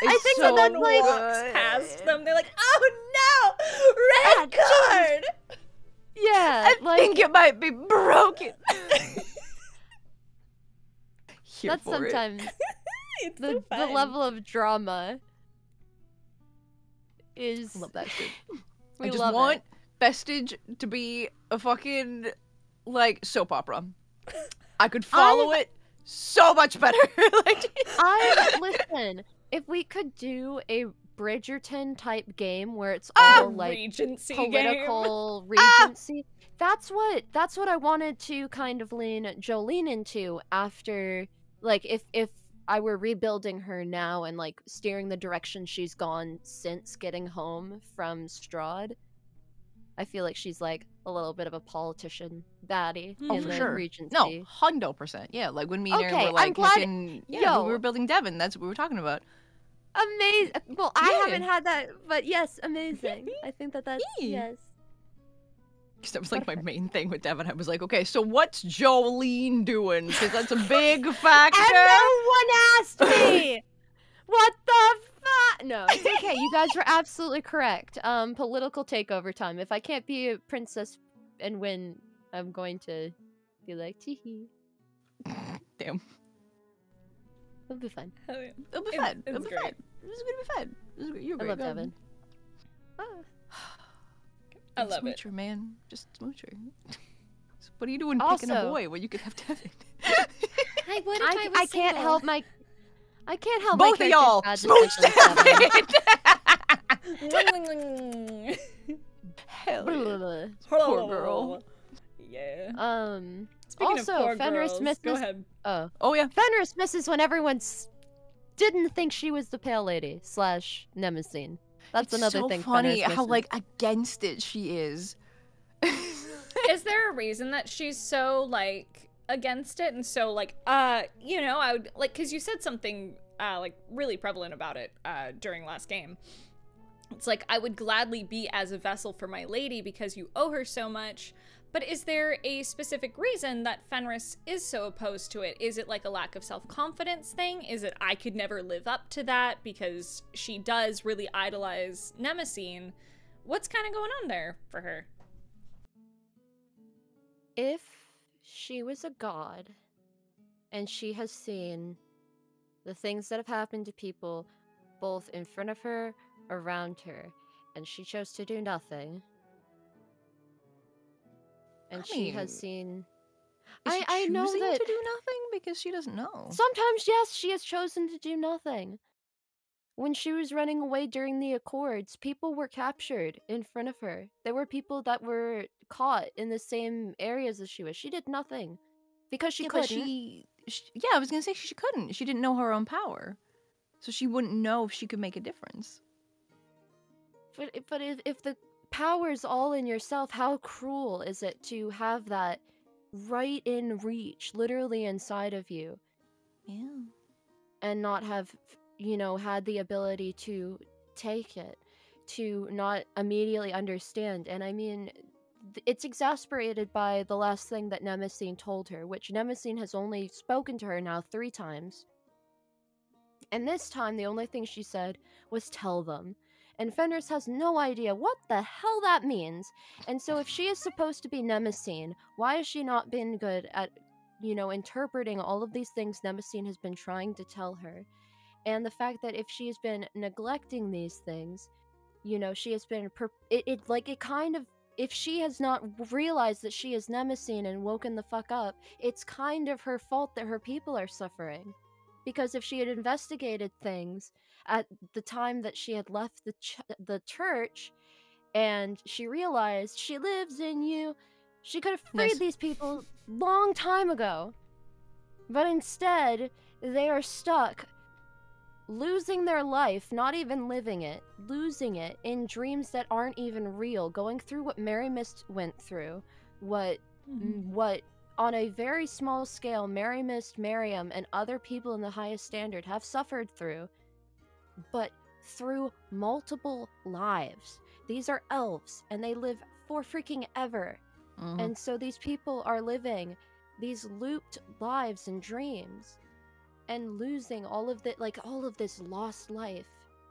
I think so someone walks good. past them. They're like, oh no, red card. Yeah, I think it might be broken. Here that's for sometimes It's the so fun. level of drama is. I love that shit. We I just love want it. Vestige to be a fucking like soap opera. I could follow it so much better. Listen. If we could do a Bridgerton type game where it's all like Regency political regency, that's what I wanted to kind of lean Jolene into after, like, if I were rebuilding her now and like steering the direction she's gone since getting home from Strahd. I feel like she's like a little bit of a politician baddie in for the sure. Regency. No, 100%. Yeah, like when me and Aaron Okay, were like I'm glad- looking, Yo. when we were building Devon, that's what we were talking about. Amazing. Well, I Yeah. haven't had that, but yes, amazing. I think that's Yeah. yes. Because that was like my main thing with Devin. I was like, okay, so what's Jolene doing? Because that's a big factor. And no one asked me. What the fuck? No, it's okay. You guys were absolutely correct. Political takeover time. If I can't be a princess and win, I'm going to be like, teehee. Damn. It'll be fun. Hell yeah. It'll be It- fun. it's It'll be great. fun. This is gonna be fun. This is great. You're I great. love Go. Devin. I love it. Smoocher, man. Just smoocher. What are you doing picking a Also- boy when you could have Devin? Hey, what if I was I can't single? help my. I can't help Both my of y'all, character's smooch bad Devin. Hell yeah. decisions. Poor girl. Yeah. Speaking Also, of poor Fenris girls, missed go this- ahead. Oh yeah. Fenris misses when everyone didn't think she was the Pale Lady / Nemesis. That's It's another so thing. funny Fenris how misses. like against it she is. Is there a reason that she's so like against it and so like you know, I would like, because you said something like really prevalent about it during last game. It's like, I would gladly be as a vessel for my lady because you owe her so much. But is there a specific reason that Fenris is so opposed to it? Is it like a lack of self-confidence thing? Is it I could never live up to that because she does really idolize Nemesis? What's kind of going on there for her? If she was a god and she has seen the things that have happened to people both in front of her, around her, and she chose to do nothing, and she has mean, seen Is she I know choosing that to do nothing because she doesn't know. sometimes, yes, she has chosen to do nothing. When she was running away during the Accords, people were captured in front of her. There were people that were caught in the same areas as she was. She did nothing because she Yeah, couldn't. but yeah, I was gonna say she couldn't. She didn't know her own power, so she wouldn't know if she could make a difference. But if the power's all in yourself, how cruel is it to have that right in reach, literally inside of you, Yeah. and not have, had the ability to take it, to not immediately understand? And I mean, it's exasperated by the last thing that Nemesis told her, which Nemesis has only spoken to her now 3 times. And this time, the only thing she said was tell them. And Fenris has no idea what the hell that means. And so if she is supposed to be Nemesis, why has she not been good at, interpreting all of these things Nemesis has been trying to tell her? And the fact that if she's been neglecting these things, she has been, if she has not realized that she is Nemesis and woken the fuck up, it's kind of her fault that her people are suffering. Because if she had investigated things at the time that she had left the church, and she realized she lives in you, she could have freed Nice. these people long time ago. But instead, they are stuck, losing their life, not even living it, losing it in dreams that aren't even real, going through what Mary Mist went through, what on a very small scale Mary Mist, Miriam, and other people in the highest standard have suffered through, but through multiple lives. These are elves, and they live for freaking ever. And so these people are living these looped lives and dreams, and losing all of this lost life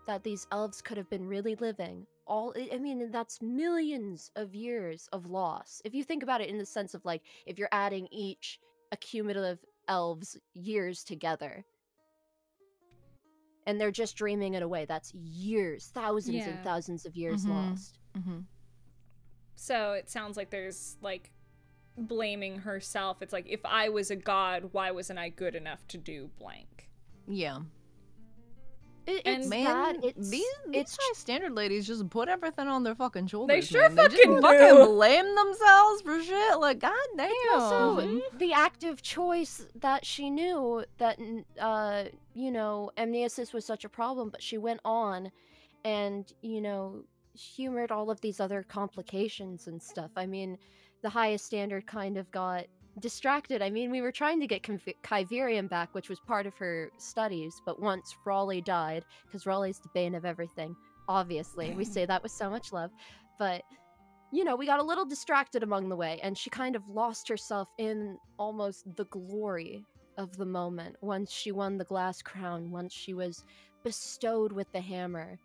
that these elves could have been really living. That's millions of years of loss. If you think about it in the sense of, like, if you're adding each accumulative elves' years together, and they're just dreaming it away, that's years, thousands and thousands of years lost. So it sounds like there's like blaming herself. It's like, if I was a god, why wasn't I good enough to do blank? Yeah. It's Man, that. these It's high standard ladies just put everything on their fucking shoulders. sure man. They just fucking fucking do. blame themselves for shit. Like, goddamn. also the active choice that she knew that, amnesis was such a problem, but she went on and, humored all of these other complications and stuff. I mean, the highest standard kind of got distracted. I mean, we were trying to get Kyverian back, which was part of her studies, but once Raleigh died, because Raleigh's the bane of everything, obviously. We say that with so much love. But, you know, we got a little distracted along the way, and she kind of lost herself in almost the glory of the moment once she won the glass crown, once she was bestowed with the hammer,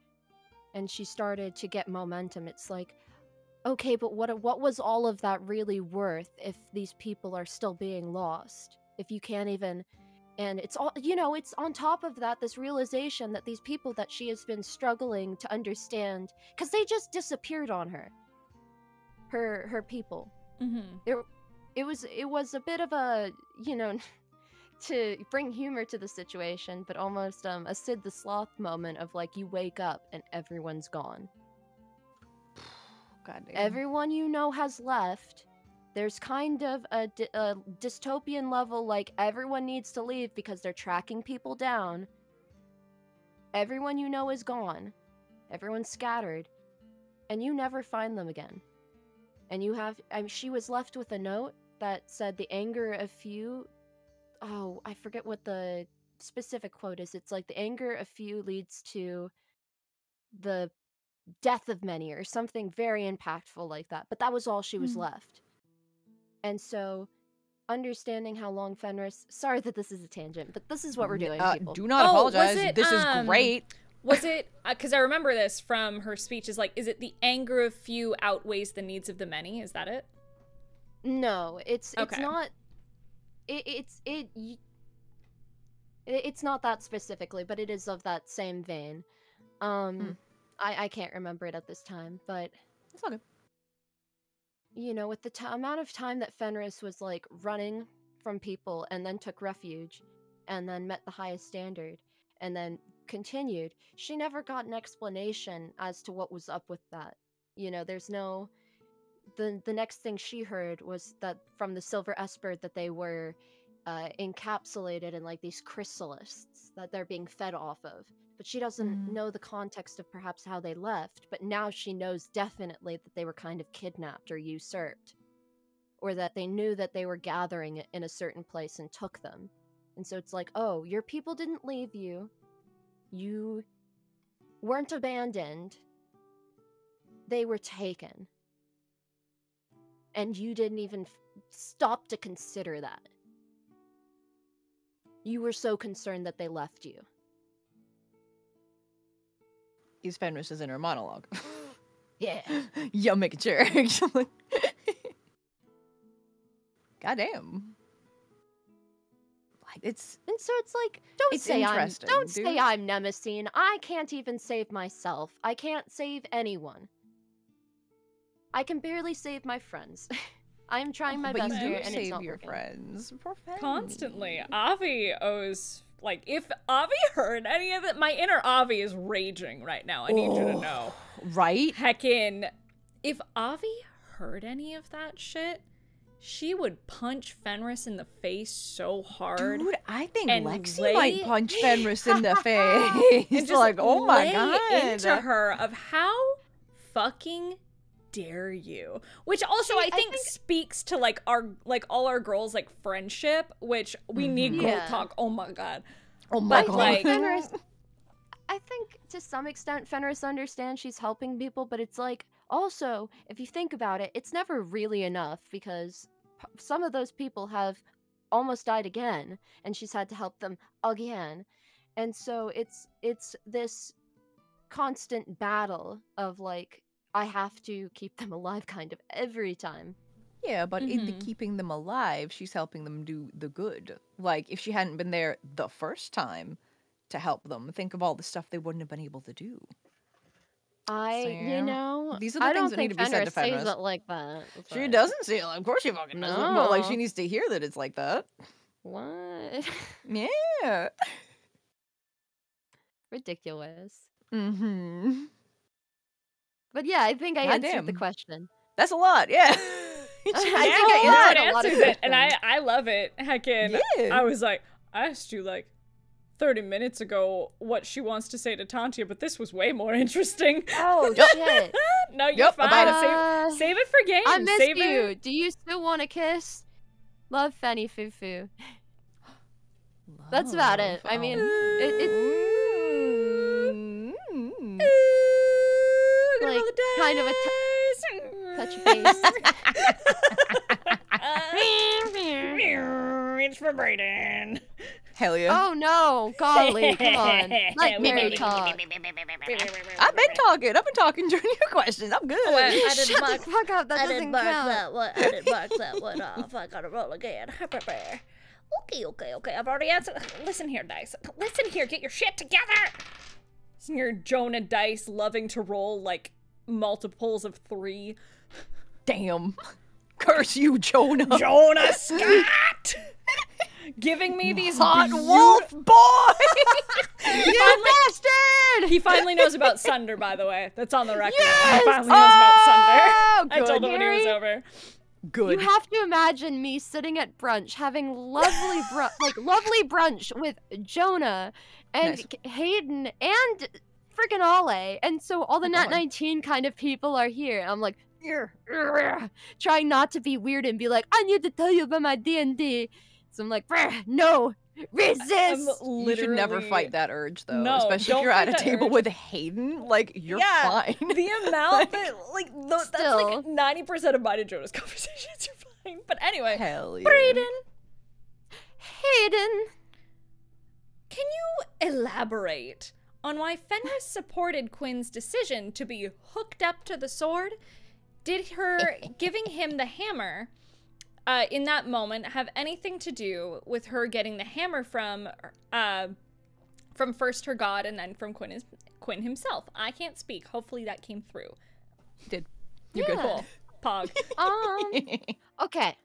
and she started to get momentum. It's like, okay, but what was all of that really worth if these people are still being lost? If you can't even... And it's all, you know, it's on top of that, this realization that these people that she has been struggling to understand, because they just disappeared on her. Her people. Mm-hmm. It was a bit of a, you know, to bring humor to the situation, but almost a Sid the Sloth moment of like, you wake up and everyone's gone. God damn. Everyone you know has left. There's kind of a dystopian level, like everyone needs to leave because they're tracking people down. Everyone you know is gone. Everyone's scattered. And you never find them again. And you have... she was left with a note that said the anger of few... Oh, I forget what the specific quote is. It's like the anger of few leads to the death of many, or something very impactful like that. But that was all she was left. And so, understanding how long Fenris... Sorry that this is a tangent, but this is what we're doing, people. Do not apologize. This is great. Was it... Because I remember this from her speech, is like, is it the anger of few outweighs the needs of the many? Is that it? No, it's not... It's not that specifically, but it is of that same vein. I can't remember it at this time, but it's all good. You know, with the amount of time that Fenris was like running from people and then took refuge and then met the highest standard and then continued, she never got an explanation as to what was up with that. You know, there's no... The next thing she heard was that from the Silver Esper that they were encapsulated in like these chrysalists that they're being fed off of. But she doesn't know the context of perhaps how they left, but now she knows definitely that they were kind of kidnapped or usurped. Or that they knew that they were gathering in a certain place and took them. And so it's like, oh, your people didn't leave you. You weren't abandoned. They were taken. And you didn't even stop to consider that. You were so concerned that they left you. Is Fenris's inner monologue. Yeah. Yeah, I'm making sure, actually. Goddamn. Like, it's... And so it's like, don't say I'm Nemesine. I can't even save myself. I can't save anyone. I can barely save my friends. I'm trying my best here, and it's not your working. Friends. Constantly. Avi owes... Like, if Avi heard any of it, my inner Avi is raging right now. I need you to know. Right? Heckin', if Avi heard any of that shit, she would punch Fenris in the face so hard. Dude, I think Lexi might punch Fenris in the face. And just like, oh my god. Into her of how fucking dare you, which also I think speaks to like all our girls like friendship, which we need girl talk. Oh my god. Like Fenris, I think to some extent Fenris understands she's helping people, but it's like also if you think about it, it's never really enough because some of those people have almost died again and she's had to help them again, and so it's this constant battle of like, I have to keep them alive kind of every time. Yeah, but in the keeping them alive, she's helping them do the good. Like, if she hadn't been there the first time to help them, think of all the stuff they wouldn't have been able to do. You know, these are the things that need to be said to Fenris. Says it like that. She doesn't say it. Of course she fucking doesn't. But, like, she needs to hear that it's like that. What? Yeah. Ridiculous. Mm-hmm. But yeah, I think I answered the question. That's a lot, yeah. I think I answered it, and I love it. Heckin', I was like, I asked you like 30 minutes ago what she wants to say to Tantia, but this was way more interesting. Oh, shit. No, you're fine. Save it for games. I missed you. Do you still want a kiss? Love Fenny Foo Foo. That's about it. I mean, like kind of a touchy face. It's for Braden. Hell yeah. Oh no, golly, come on. Let Mary talk. I've been talking during your questions. I'm good. I Shut didn't the mark, fuck up, that I doesn't didn't mark count. that one. I didn't mark that one off. I gotta roll again. Okay. I've already answered. Listen here, Dice. Listen here. Get your shit together. Listen here, Jonah Dice loving to roll like multiples of 3. Damn. Curse you, Jonah. Jonah Scott! Giving me these hot wolf boy! You bastard! He finally knows about Sunder, by the way. That's on the record. Yes! He finally knows about Sunder. I good. told him when he was Carrie? over. Good. You have to imagine me sitting at brunch having lovely brunch with Jonah and Nice. Hayden and freaking Ale, and so all the Oh, Nat God. 19 kind of people are here. I'm like, trying not to be weird and be like, I need to tell you about my D&D. So I'm like, no, resist. You should never fight that urge, though. No, especially don't if you're at fight a that table urge. with Hayden. Like, you're fine. The amount that, like, that's Still. like 90% of mine and Jonah's conversations are fine. But anyway, Hell yeah. Braden, Hayden. can you elaborate on why Fenris supported Quinn's decision to be hooked up to the sword? Did her giving him the hammer in that moment have anything to do with her getting the hammer from first her god and then from Quinn himself? I can't speak. Hopefully that came through. Did. You're good. Cool. Pog. Okay.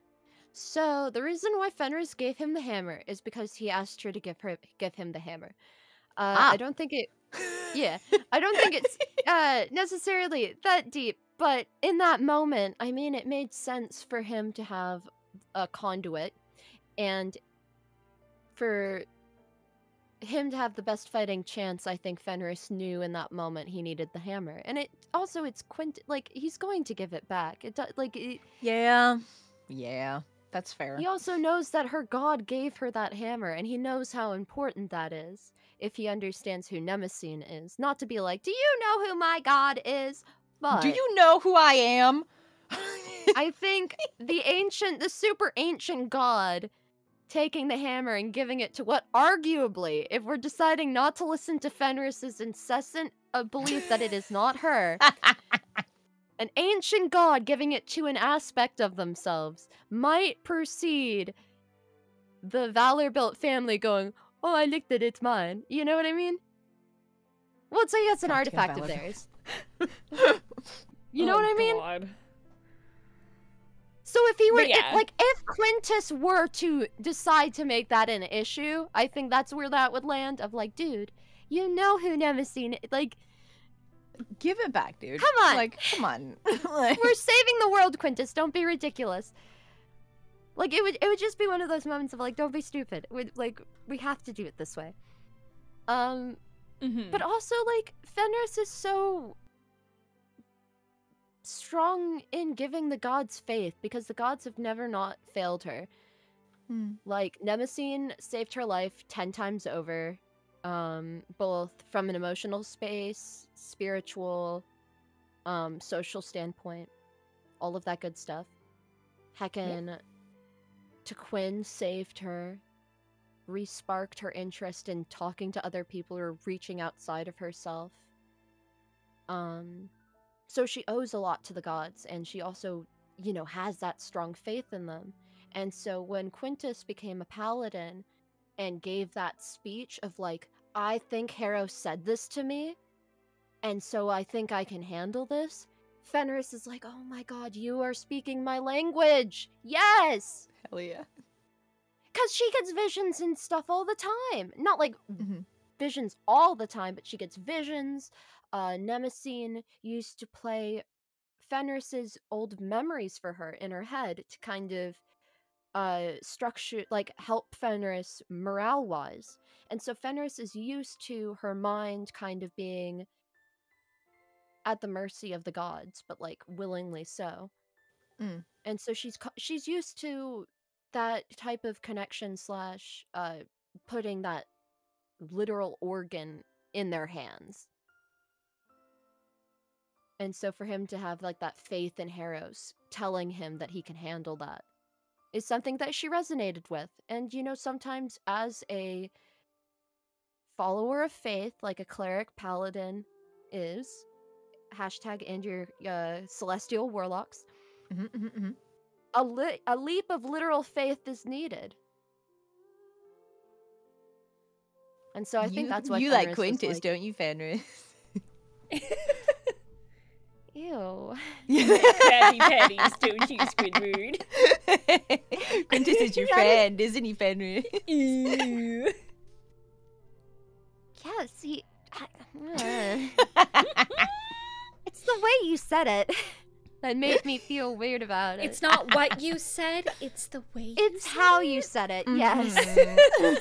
So the reason why Fenris gave him the hammer is because he asked her to give him the hammer. I don't think it. Yeah, I don't think it's necessarily that deep, but in that moment, I mean, it made sense for him to have a conduit, and for him to have the best fighting chance. I think Fenris knew in that moment he needed the hammer, and it's like he's going to give it back. Yeah, that's fair. He also knows that her god gave her that hammer, and he knows how important that is if he understands who Nemesine is. Not to be like, do you know who my god is? But Do you know who I am? I think the super ancient god taking the hammer and giving it to what arguably, if we're deciding not to listen to Fenris's incessant belief that it is not her, an ancient god giving it to an aspect of themselves might precede the Valor-built family going, oh, I licked it, it's mine. You know what I mean? Well, it's like that's an Goddamn artifact of Valor. theirs. You know what I mean? God. So if he were, But yeah. if Quintus were to decide to make that an issue, I think that's where that would land. Of like, dude, you know who Nemesine, like, Give it back, dude. Come on. Like, come on. Like, we're saving the world, Quintus. Don't be ridiculous. Like, it would just be one of those moments of like, don't be stupid. We have to do it this way. Mm-hmm. But also, like, Fenris is so strong in giving the gods faith because the gods have never not failed her. Like, Nemesine saved her life 10 times over, both from an emotional space, spiritual, social standpoint, all of that good stuff. Heckin' to Quinn saved her, re-sparked her interest in talking to other people or reaching outside of herself. So she owes a lot to the gods, and she also, you know, has that strong faith in them. And so when Quintus became a paladin and gave that speech of like, I think Harrow said this to me, and so I think I can handle this, Fenris is like, oh my god, you are speaking my language! Yes! hell yeah. Because she gets visions and stuff all the time. Not like Mhm. visions all the time, but she gets visions. Nemesine used to play Fenris's old memories for her in her head to kind of structure, like, help Fenris morale-wise. And so Fenris is used to her mind kind of being at the mercy of the gods, but like willingly so. Mm. And so she's used to that type of connection slash putting that literal organ in their hands. And so for him to have like that faith in Harrows telling him that he can handle that is something that she resonated with. And you know, sometimes as a follower of faith, like a cleric paladin is, hashtag and your celestial warlocks, a leap of literal faith is needed. And so I think that's why you Fenris like Quintus, was like, don't you, Fenris? ew. Patty patties, don't you, Squidward? Quintus is your friend, isn't he, Fenris? Ew. Yeah, see, it's the way you said it that made me feel weird about it. It's not what you said, it's the way It's you how said you it. said it, yes.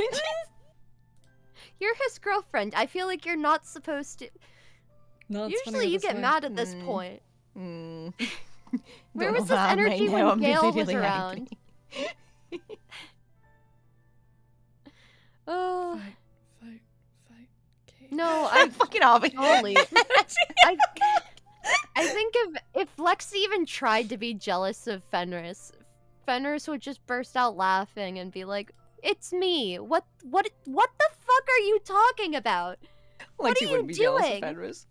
You're his girlfriend. I feel like you're not supposed to. No, it's Usually funnier you this get way. mad at this point. Where Where was this energy when Gale was around? Oh. Fight. Okay. No, I'm fucking Avi. Only. I think if Lexi even tried to be jealous of Fenris, Fenris would just burst out laughing and be like, "It's me. What the fuck are you talking about? What Lexi are you wouldn't be jealous of doing?" Fenris.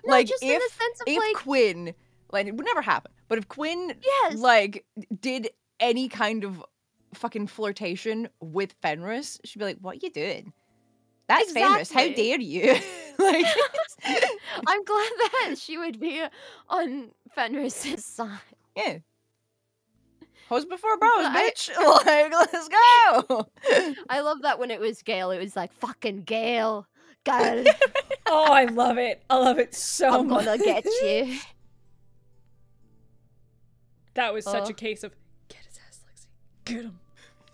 No, Like just in the sense of if like, Quinn, like it would never happen, but if Quinn yes, like did any kind of fucking flirtation with Fenris, she'd be like, "What you doing? That's Fenris. How Exactly. dare you?" Like, I'm glad that she would be on Fenris's side. yeah. Hose before bros, But bitch. Like, let's go. I love that when it was Gale, it was like, fucking Gale. God, Oh, I love it. I love it so I'm much. gonna get you. That was such Oh. a case of get his ass, Lexi. Get him.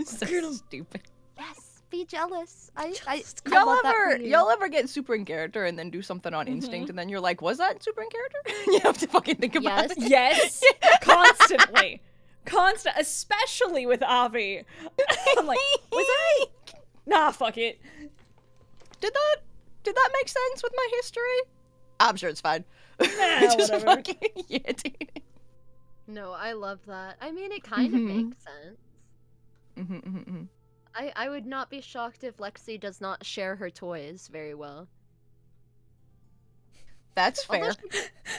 So Get 'em. stupid. Yes, be jealous. I Y'all want that for ever, you. y'all ever get super in character and then do something on instinct and then you're like, was that super in character? You have to fucking think about Yes. it. Yes, constantly. Especially with Avi. I'm like, was I? Nah, fuck it. Did that make sense with my history? I'm sure it's fine. Nah, Just whatever. fucking irritating. No, I love that. I mean, it kind of makes sense. I would not be shocked if Lexi does not share her toys very well. That's fair. Although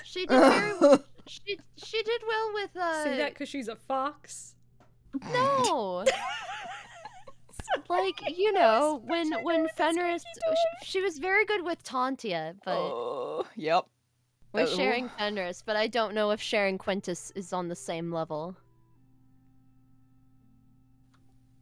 she did very well. She did well with Say that because she's a fox. No. Like, you know, when Fenris, she was very good with Tantia, but Oh, yep. with Oh. sharing Fenris, but I don't know if sharing Quintus is on the same level.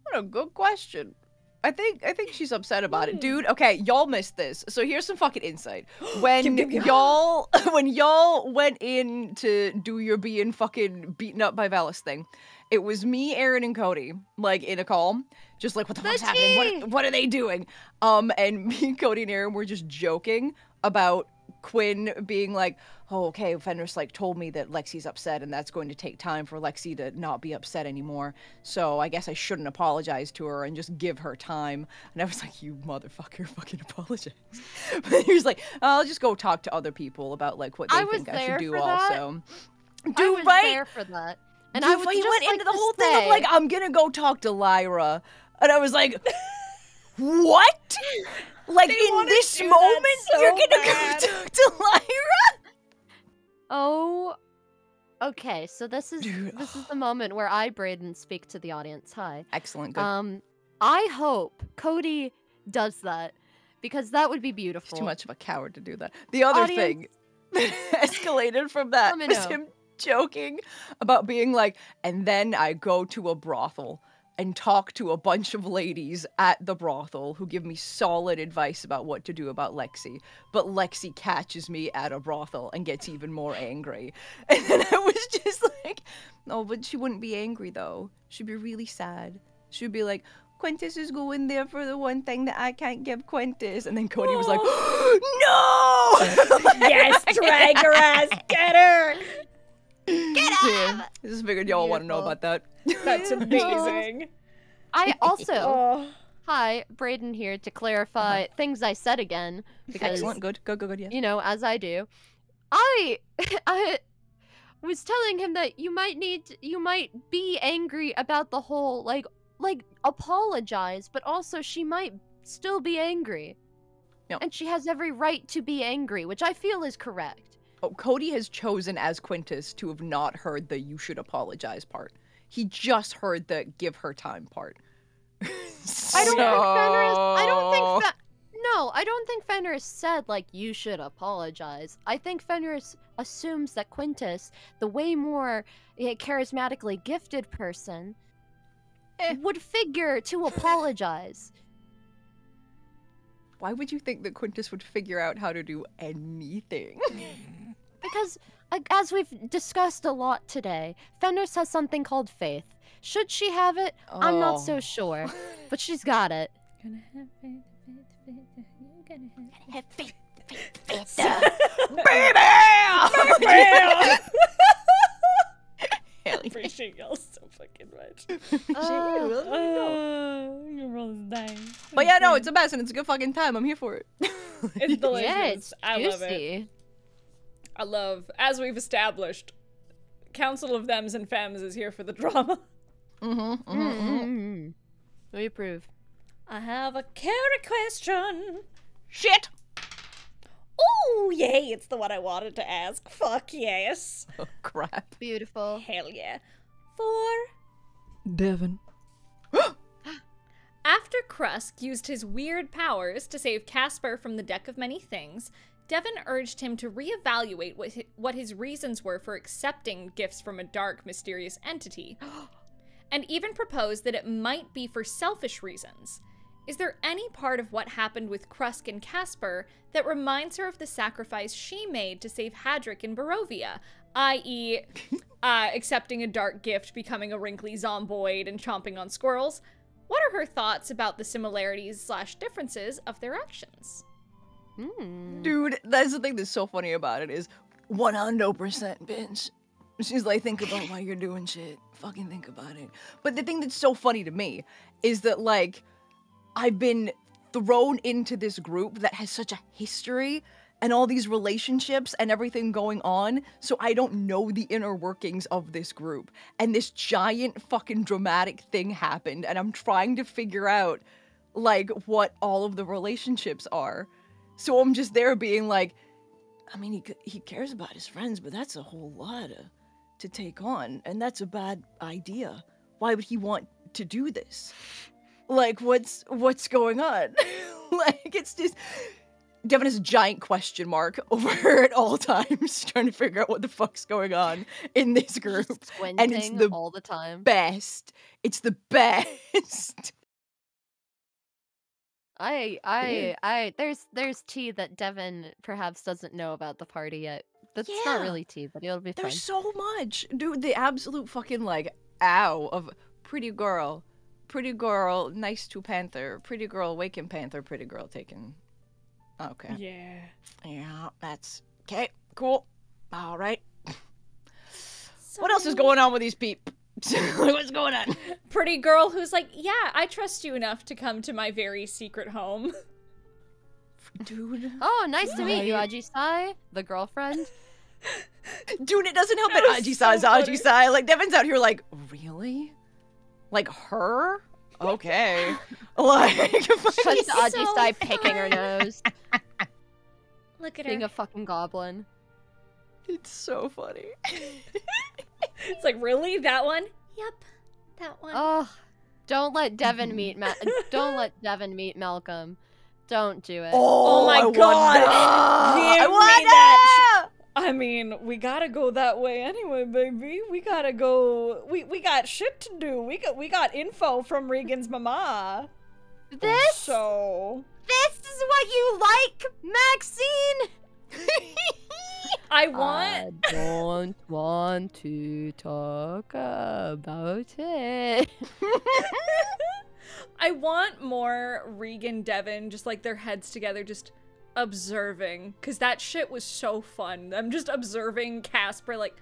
What a good question. I think she's upset about it. Dude, okay, y'all missed this. So here's some fucking insight. When y'all went in to do your being fucking beaten up by Velis thing, it was me, Aaron, and Cody, like in a call. Just like, what the fuck's happening? What are they doing? And me, Cody, and Aaron were just joking about Quinn being like, oh, okay, Fenris like told me that Lexi's upset and that's going to take time for Lexi to not be upset anymore. So I guess I shouldn't apologize to her and just give her time. And I was like, you motherfucker, fucking apologize. But he was like, I'll just go talk to other people about like what they think I should do also. I was there for that. And Dude, I would he just went like into the to whole thing of like, I'm gonna go talk to Lyra. And I was like, what? Like, in this moment, so you're gonna bad. go talk to Lyra? Oh, okay. So this is Dude. the moment where I, Braden, speak to the audience. Hi. Excellent, good. I hope Cody does that because that would be beautiful. He's too much of a coward to do that. The other thing that escalated from that Let me was know. him joking about being like, and then I go to a brothel and talk to a bunch of ladies at the brothel who give me solid advice about what to do about Lexi. But Lexi catches me at a brothel and gets even more angry. And then I was just like, no, but she wouldn't be angry though. She'd be really sad. She'd be like, Quintus is going there for the one thing that I can't give Quintus. And then Cody was like, no! Yes, drag her ass, get her! Get Yeah, I just figured y'all want to know about that. That's amazing. I also, Oh. hi, Braden here to clarify things I said again. Because, Excellent, good, yes. you know, as I do. I was telling him that you might be angry about the whole, like, apologize, but also she might still be angry. No. And she has every right to be angry, which I feel is correct. Oh, Cody has chosen as Quintus to have not heard the "you should apologize" part. He just heard the "give her time" part. I don't think Fenris said, like, you should apologize. I think Fenris assumes that Quintus, the way more charismatically gifted person, would figure to apologize. Why would you think that Quintus would figure out how to do anything? Because, as we've discussed a lot today, Fenris has something called faith. Should she have it? I'm not so sure. But she's got it. Gonna have faith, faith. You're gonna have faith. Baby! Hell yeah. Appreciate y'all so fucking much. Your roll is dying. But yeah, no, it's a mess and it's a good fucking time. I'm here for it. It's delicious. Yeah, it's I love it. juicy. I love, as we've established, Council of Thems and Femmes is here for the drama. We approve. I have a Carrie question. Shit! Oh, yay, it's the one I wanted to ask. Fuck yes. Oh, crap. Beautiful. Hell yeah. For Devin. after Krusk used his weird powers to save Casper from the Deck of Many Things, Devin urged him to reevaluate what his reasons were for accepting gifts from a dark, mysterious entity, and even proposed that it might be for selfish reasons. Is there any part of what happened with Krusk and Casper that reminds her of the sacrifice she made to save Hadric in Barovia, i.e., accepting a dark gift, becoming a wrinkly zomboid, and chomping on squirrels? What are her thoughts about the similarities/differences of their actions? Dude, that's the thing that's so funny about it is 100% binge. She's like, think about why you're doing shit. Fucking think about it. But the thing that's so funny to me is that, like, I've been thrown into this group that has such a history and all these relationships and everything going on, so I don't know the inner workings of this group. And this giant fucking dramatic thing happened, and I'm trying to figure out, like, what all of the relationships are. So I'm just there being like, I mean, he cares about his friends, but that's a whole lot to take on, and that's a bad idea. Why would he want to do this? Like, what's going on? Like, it's just... Devin has a giant question mark over her at all times, trying to figure out what the fuck's going on in this group. And it's the all the time. best. It's the best. There's tea that Devin perhaps doesn't know about the party yet. That's not really tea, but it'll be fine. There's so much. Dude, the absolute fucking, like, ow of pretty girl, nice to panther, pretty girl, waking panther, pretty girl taken. Okay. Yeah. Yeah, that's... Okay, cool. All right. So... What else is going on with these peeps? What's going on? Pretty girl who's like, yeah, I trust you enough to come to my very secret home. Dude. Oh, nice to meet you, Aji-sai, the girlfriend. Dude, it doesn't help that Aji-sai's Aji-sai. Like, Devin's out here like, really? Like, her? Okay. Like, Cuts to Aji-sai picking her nose. Look at Being her. a fucking goblin. It's so funny. It's like, really? That one? Yep. That one. Oh, don't let Devin meet Malcolm. Don't do it. Oh my god! I Give wanna! me that! I mean, we gotta go that way anyway, baby. We gotta go. We got shit to do. We got info from Regan's mama. This is what you like, Maxine. I want. I don't want to talk about it. I want more Regan Devin, just like their heads together, just observing, because that shit was so fun. I'm just observing Casper, like,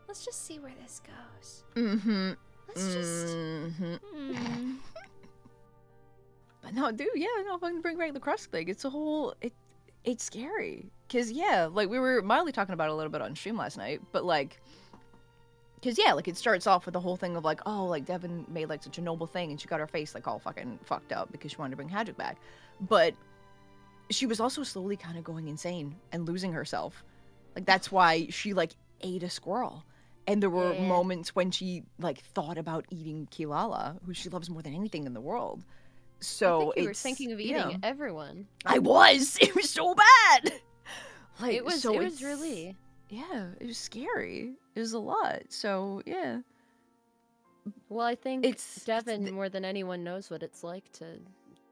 Let's just see where this goes. Mm-hmm. Let's just... But no, dude, yeah, no, fucking bring back the crust thing. It's a whole, it's scary. Cause yeah, like we were mildly talking about it a little bit on stream last night, but like, cause yeah, like it starts off with the whole thing of like, oh, like Devin made like such a noble thing and she got her face like all fucking fucked up because she wanted to bring Hadrick back. But she was also slowly kind of going insane and losing herself. Like that's why she like ate a squirrel. And there were moments when she like thought about eating Kilala, who she loves more than anything in the world. So I think you were thinking of eating everyone. I was. It was so bad. Like it was really. Yeah, it was scary. It was a lot. So yeah. Well, I think Devin more than anyone knows what it's like to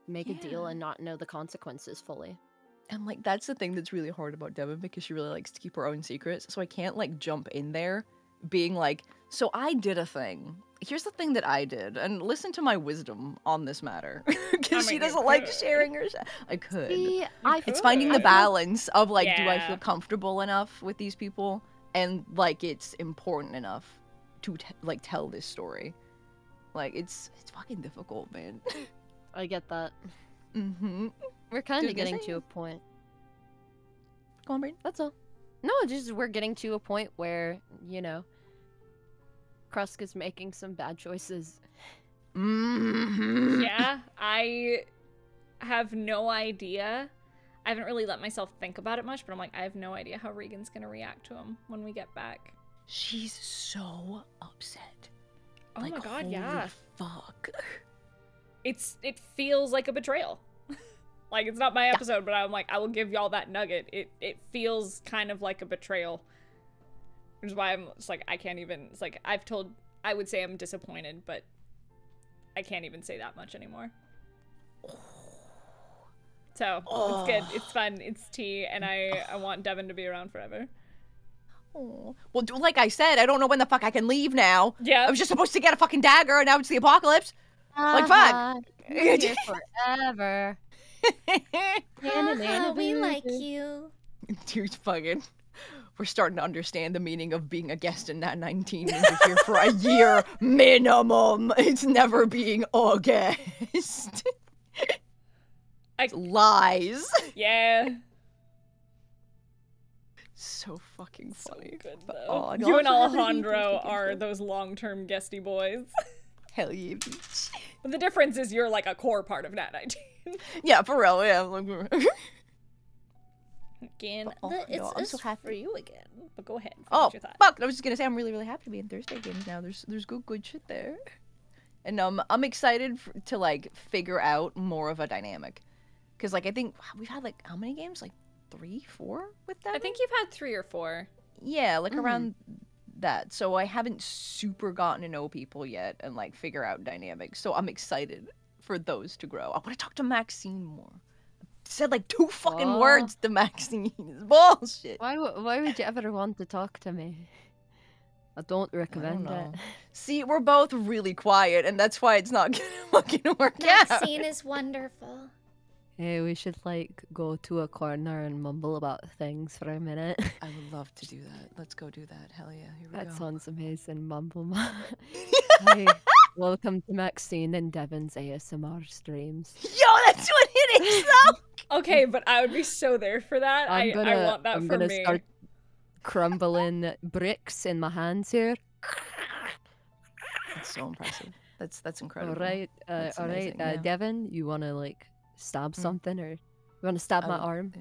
make a deal and not know the consequences fully. And like that's the thing that's really hard about Devin because she really likes to keep her own secrets. So I can't like jump in there being like, so I did a thing. Here's the thing that I did, and listen to my wisdom on this matter, because she doesn't like sharing her. I could. See, it's finding the balance of like, do I feel comfortable enough with these people, and like it's important enough to like tell this story. Like it's fucking difficult, man. I get that. Mm-hmm. We're kind of getting to a point. Go on, Braden. That's all. No, just we're getting to a point where, you know, Krusk is making some bad choices. Mm-hmm. Yeah, I have no idea. I haven't really let myself think about it much, but I'm like, I have no idea how Regan's gonna react to him when we get back. She's so upset. Oh like, my god, holy yeah. Fuck. It feels like a betrayal. Like, it's not my episode, but I'm like, I will give y'all that nugget. It feels kind of like a betrayal. Which is why I'm just like, I can't even, it's like, I would say I'm disappointed, but I can't even say that much anymore. So, it's good, it's fun, it's tea, and I want Devin to be around forever. Oh. Well, like I said, I don't know when the fuck I can leave now. Yeah. I was just supposed to get a fucking dagger, and now it's the apocalypse. Like, fuck. You're here forever. We like you. Dude, fucking. We're starting to understand the meaning of being a guest in Nat 19 and you're here for a year minimum. It's never being a guest. Lies. Yeah. So fucking funny. So good, though. Oh, you and Alejandro are those long-term guesty boys. Hell yeah, bitch. But the difference is you're like a core part of Nat 19. Yeah, for real, yeah. Again, I'm so happy for you again. But go ahead. Oh, your thought. fuck! I was just gonna say I'm really, really happy to be in Thursday games now. There's good shit there, and I'm excited to like figure out more of a dynamic, because like I think we've had like how many games, like 3, 4 with that. I think you've had 3 or 4. Yeah, like around that. So I haven't super gotten to know people yet and like figure out dynamics. So I'm excited for those to grow. I want to talk to Maxine more. Said like 2 fucking words to Maxine. It's bullshit. Why would you ever want to talk to me? I don't recommend it. See, we're both really quiet, and that's why it's not gonna fucking work out. Maxine is wonderful. Hey, we should like go to a corner and mumble about things for a minute. I would love to do that. Let's go do that. Hell yeah, here we go. That sounds amazing, mumble. Hey, welcome to Maxine and Devin's ASMR streams. Yo, that's what it is, though. Okay, but I would be so there for that. I want that I'm for gonna me. start crumbling bricks in my hands here. That's so impressive. That's incredible. All right, yeah. Devin, you wanna like stab something, or you wanna stab my arm?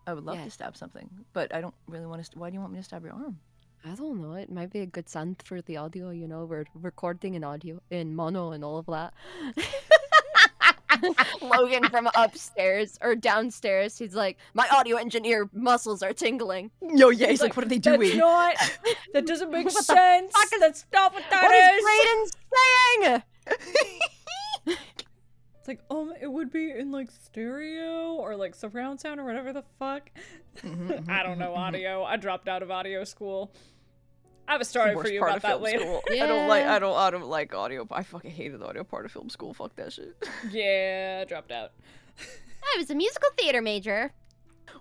I would love to stab something, but I don't really want to. Why do you want me to stab your arm? I don't know. It might be a good sound for the audio. You know, we're recording in audio, in mono, and all of that. Logan from upstairs or downstairs, he's like, my audio engineer muscles are tingling. No, yeah, he's like, what are they doing? That doesn't make sense. That's not what that is. What is Braden saying? It's like, it would be in like stereo or like surround sound or whatever the fuck. I don't know audio. I dropped out of audio school. I have a story for you about that later. Yeah. I don't like audio. I fucking hated the audio part of film school. Fuck that shit. Yeah, I dropped out. I was a musical theater major.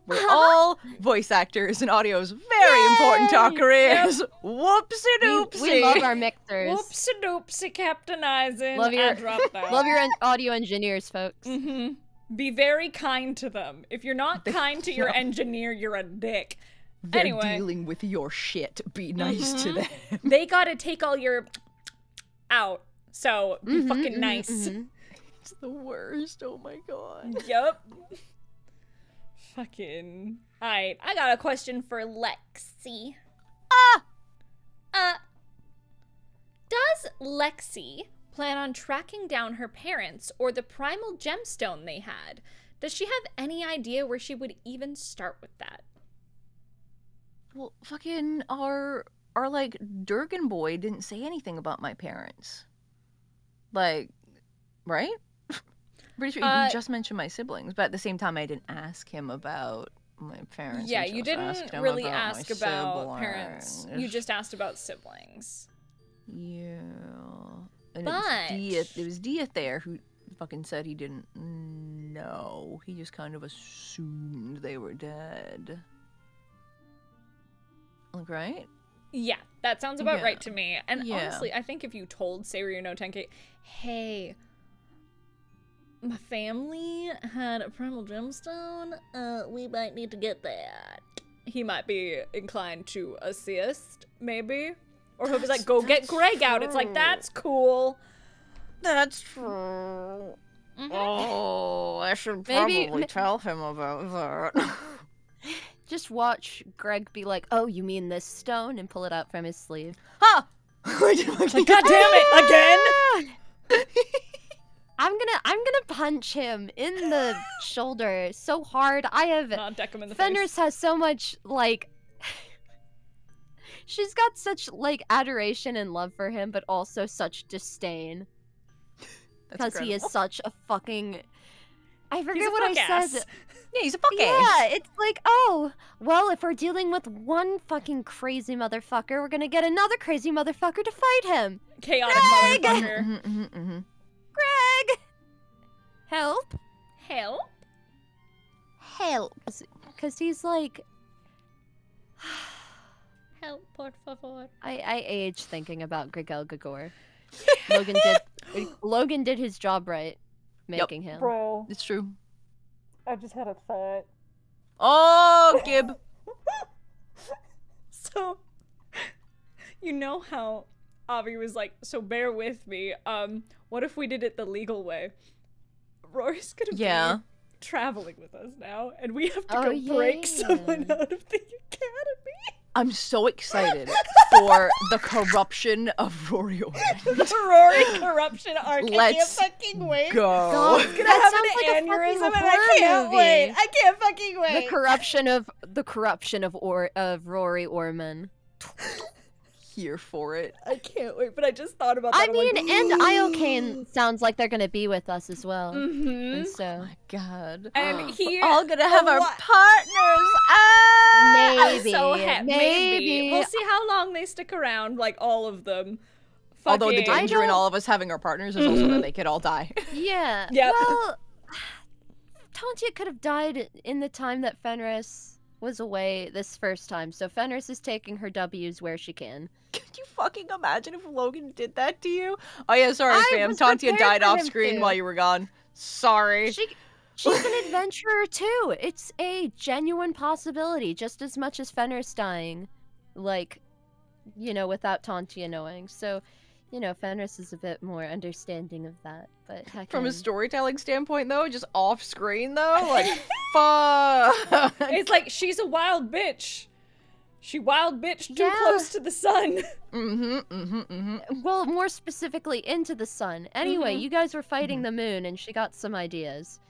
We're all voice actors, and audio is very important to our careers. Yep. Whoopsie doopsie. We love our mixers. Whoopsie doopsie, captainizing. Love your- I dropped that. Love your audio engineers, folks. Be very kind to them. If you're not kind to your engineer, you're a dick. They're Anyway. dealing with your shit. Be nice to them. They gotta take all your out. So be fucking nice. It's the worst. Oh my god. Yup. Fucking. Alright, I got a question for Lexi. Does Lexi plan on tracking down her parents or the primal gemstone they had? Does she have any idea where she would even start with that? Well, fucking our like Durgan boy didn't say anything about my parents. Like, right? Pretty sure he just mentioned my siblings, but at the same time, I didn't ask him about my parents. Yeah, I you just asked didn't him really about ask my about parents. siblings. You just asked about siblings. Yeah. And But- it was Diathere who fucking said he didn't know. He just kind of assumed they were dead. Like, right? Yeah, that sounds about Yeah. right to me. And Yeah. honestly, I think if you told Seiryu no Tenkei, hey, my family had a primal gemstone, we might need to get that. He might be inclined to assist, maybe. Or he'll be like, go get Greg out. It's like, true. that's cool. That's true. Oh, I should Maybe- probably tell him about that. Just watch Greg be like, "Oh, you mean this stone?" and pull it out from his sleeve. Ha! God damn it, again? I'm gonna punch him in the shoulder so hard. I have Not deck him in the Fenris face. has so much like she's got such like adoration and love for him, but also such disdain because he is such a fucking. I He's forget a what I fuck ass. said. Yeah, he's a fuck Yeah, ass. it's like, oh, well, if we're dealing with one fucking crazy motherfucker, we're gonna get another crazy motherfucker to fight him. Chaotic Greg! motherfucker. Greg! Help? Help? Help. Because he's like, Help, por favor. I age thinking about Grigel Gagor. Logan did his job right, making him. Bro, It's true. I just had a thought. Oh, Gib. So, you know how Avi was like, so bear with me. What if we did it the legal way? Rory's gonna be traveling with us now, and we have to go break someone out of the academy. I'm so excited for the corruption of Rory Orton. The Rory corruption arc. I can't Let's fucking wait. Go. God, It's gonna that have sounds like a an aneurysm, fucking and I horror can't movie. wait. I can't fucking wait. The corruption of Rory Orman. Here for it. I can't wait, but I just thought about that. I I'm mean, like, and Iocane sounds like they're gonna be with us as well. Mhm. And so My God. And here, We're all gonna have our what? partners. Ah! maybe, So maybe we'll maybe. see how long they stick around. Like all of them. Although the Fucking- danger in all of us having our partners is also that they could all die. Yeah. Yep. Well, Tantia could have died in the time that Fenris was away this first time, so Fenris is taking her W's where she can. Could you fucking imagine if Logan did that to you? Oh yeah, sorry, I fam. was Tantia prepared died for off him screen to. while you were gone. Sorry. She's an adventurer too. It's a genuine possibility, just as much as Fenris dying, like, you know, without Tantia knowing. So, you know, Fenris is a bit more understanding of that. But heck, From a storytelling standpoint, though, just off screen, though, like, fuck. It's like she's a wild bitch. She wild bitch too Yeah. close to the sun. well, more specifically into the sun. Anyway, you guys were fighting the moon, and she got some ideas.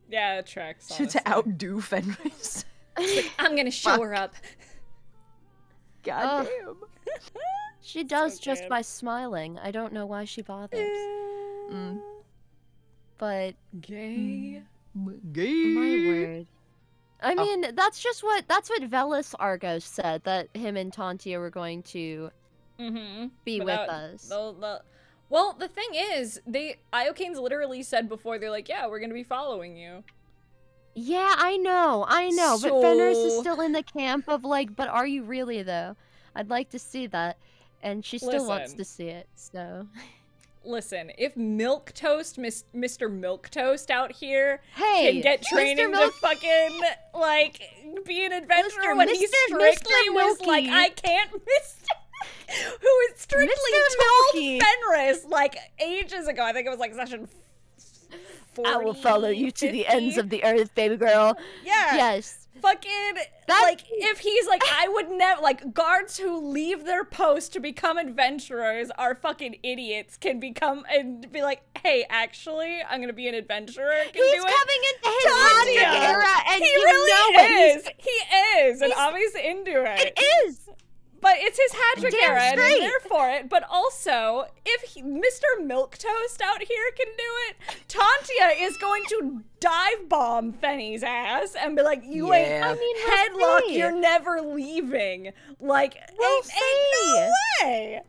Yeah, it tracks. To honestly. outdo Fenris. I'm gonna show her up. God damn. She does So just good. by smiling. I don't know why she bothers. Mm. But Gay. Gay. my word. I Oh. mean, that's what Velis Argos said, that him and Tantia were going to Mm-hmm. be with us. Well, the thing is, Iocane's literally said before, they're like, yeah, we're gonna be following you. Yeah, I know, but Fenris is still in the camp of like, but are you really though? I'd like to see that, and she still wants Listen. to see it. So, Listen, if Milk Toast, Mr. Milk Toast out here hey, can get training to fucking like be an adventurer when he strictly was like, I can't miss. Who is strictly told Fenris like ages ago. I think it was like session 40, I will follow you to 50? the ends of the earth, baby girl. Yeah. Yes. Fucking, like, if he's like, I would never, like, guards who leave their post to become adventurers are fucking idiots, can become, and be like, hey, actually, I'm gonna be an adventurer. He's coming into his magic era, and he you really know it. is. He is, and Avi's into it. It is. But it's his Hadric era, and straight. I'm there for it. But also, if Mr. Milquetoast out here can do it, Tantia is going to dive bomb Fenny's ass and be like, "You ain't headlock. You're never leaving." Like, ain't no way.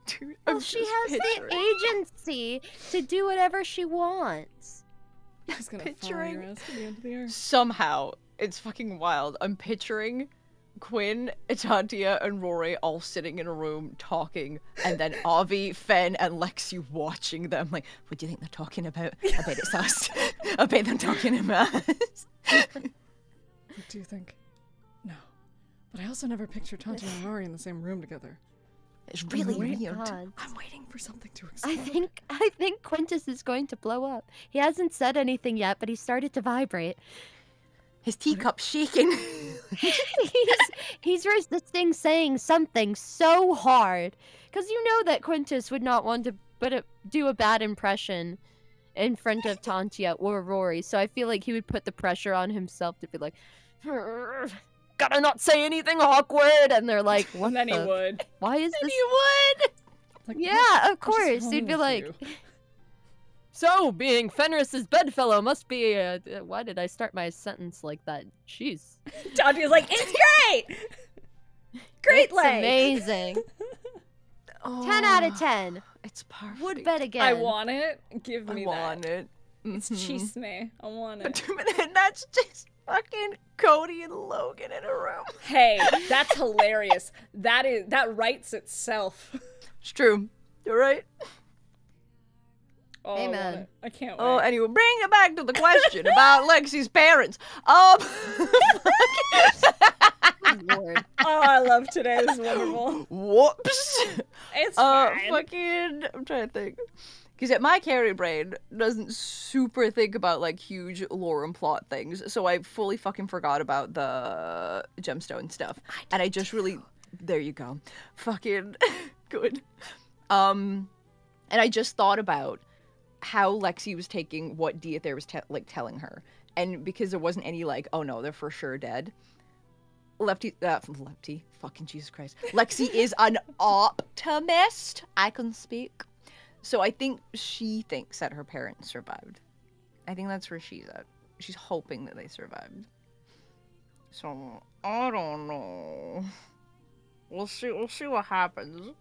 Dude, Well, she has the agency to do whatever she wants. He's gonna follow your ass to the end of the earth. Somehow, it's fucking wild. I'm picturing Quinn, Tantia, and Rory all sitting in a room talking, and then Avi, Fen, and Lexi watching them. Like, what do you think they're talking about? I bet it's us. I bet they're talking about us. What do you think? No. But I also never pictured Tantia and Rory in the same room together. It's really weird. God. I'm waiting for something to explode. I think Quintus is going to blow up. He hasn't said anything yet, but he started to vibrate. His teacup's shaking. he's resisting saying something so hard, because you know that Quintus would not want to do a bad impression in front of Tantia or Rory. So I feel like he would put the pressure on himself to be like, gotta not say anything awkward, and they're like, what? And then he would. Why is this? He would. Like, Yeah, of course. He'd be like. So, being Fenris's bedfellow must be. Why did I start my sentence like that? Jeez. Tantia's like, it's great! Great It's leg! amazing. 10 out of 10. It's perfect. Would bet again. I want it. Give me I want that. it. It's chisme. I want it. And that's just fucking Cody and Logan in a room. Hey, that's hilarious. That writes itself. It's true. You're right. Oh, Amen. I can't wait. Oh, anyway, bring it back to the question about Lexi's parents. Lord. Oh, I love today. This is wonderful. Whoops. It's fine. I'm trying to think. Because my Carrie brain doesn't super think about, like, huge lore and plot things, so I fully fucking forgot about the gemstone stuff. And I just really... There you go. Fucking good. And I just thought about how Lexi was taking what Diethair was telling her. And because there wasn't any, like, oh no, they're for sure dead. Lefty, fucking Jesus Christ. Lexi is an optimist. I can speak. So I think she thinks that her parents survived. I think that's where she's at. She's hoping that they survived. So, I don't know. We'll see what happens.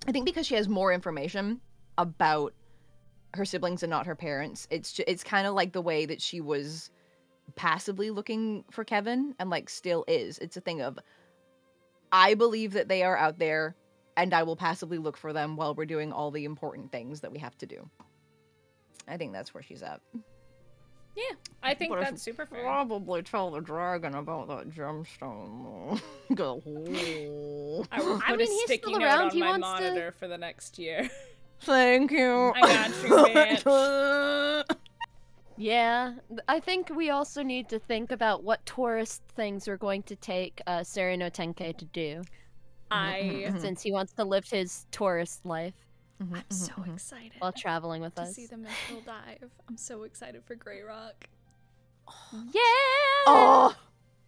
I think because she has more information about her siblings and not her parents, it's kind of like the way that she was passively looking for Kevin and, like, still is. It's a thing of, I believe that they are out there, and I will passively look for them while we're doing all the important things that we have to do. I think that's where she's at. Yeah, I think that's super fair. Probably tell the dragon about that gemstone. Go. I will put a sticky note on my monitor for the next year. Thank you. I got you, bitch. Yeah, I think we also need to think about what tourist things we're going to take Seri no Tenkei to do. Since he wants to live his tourist life. I'm so excited while traveling with us. To see the Mithril dive. I'm so excited for Grey Rock. Yeah! Oh!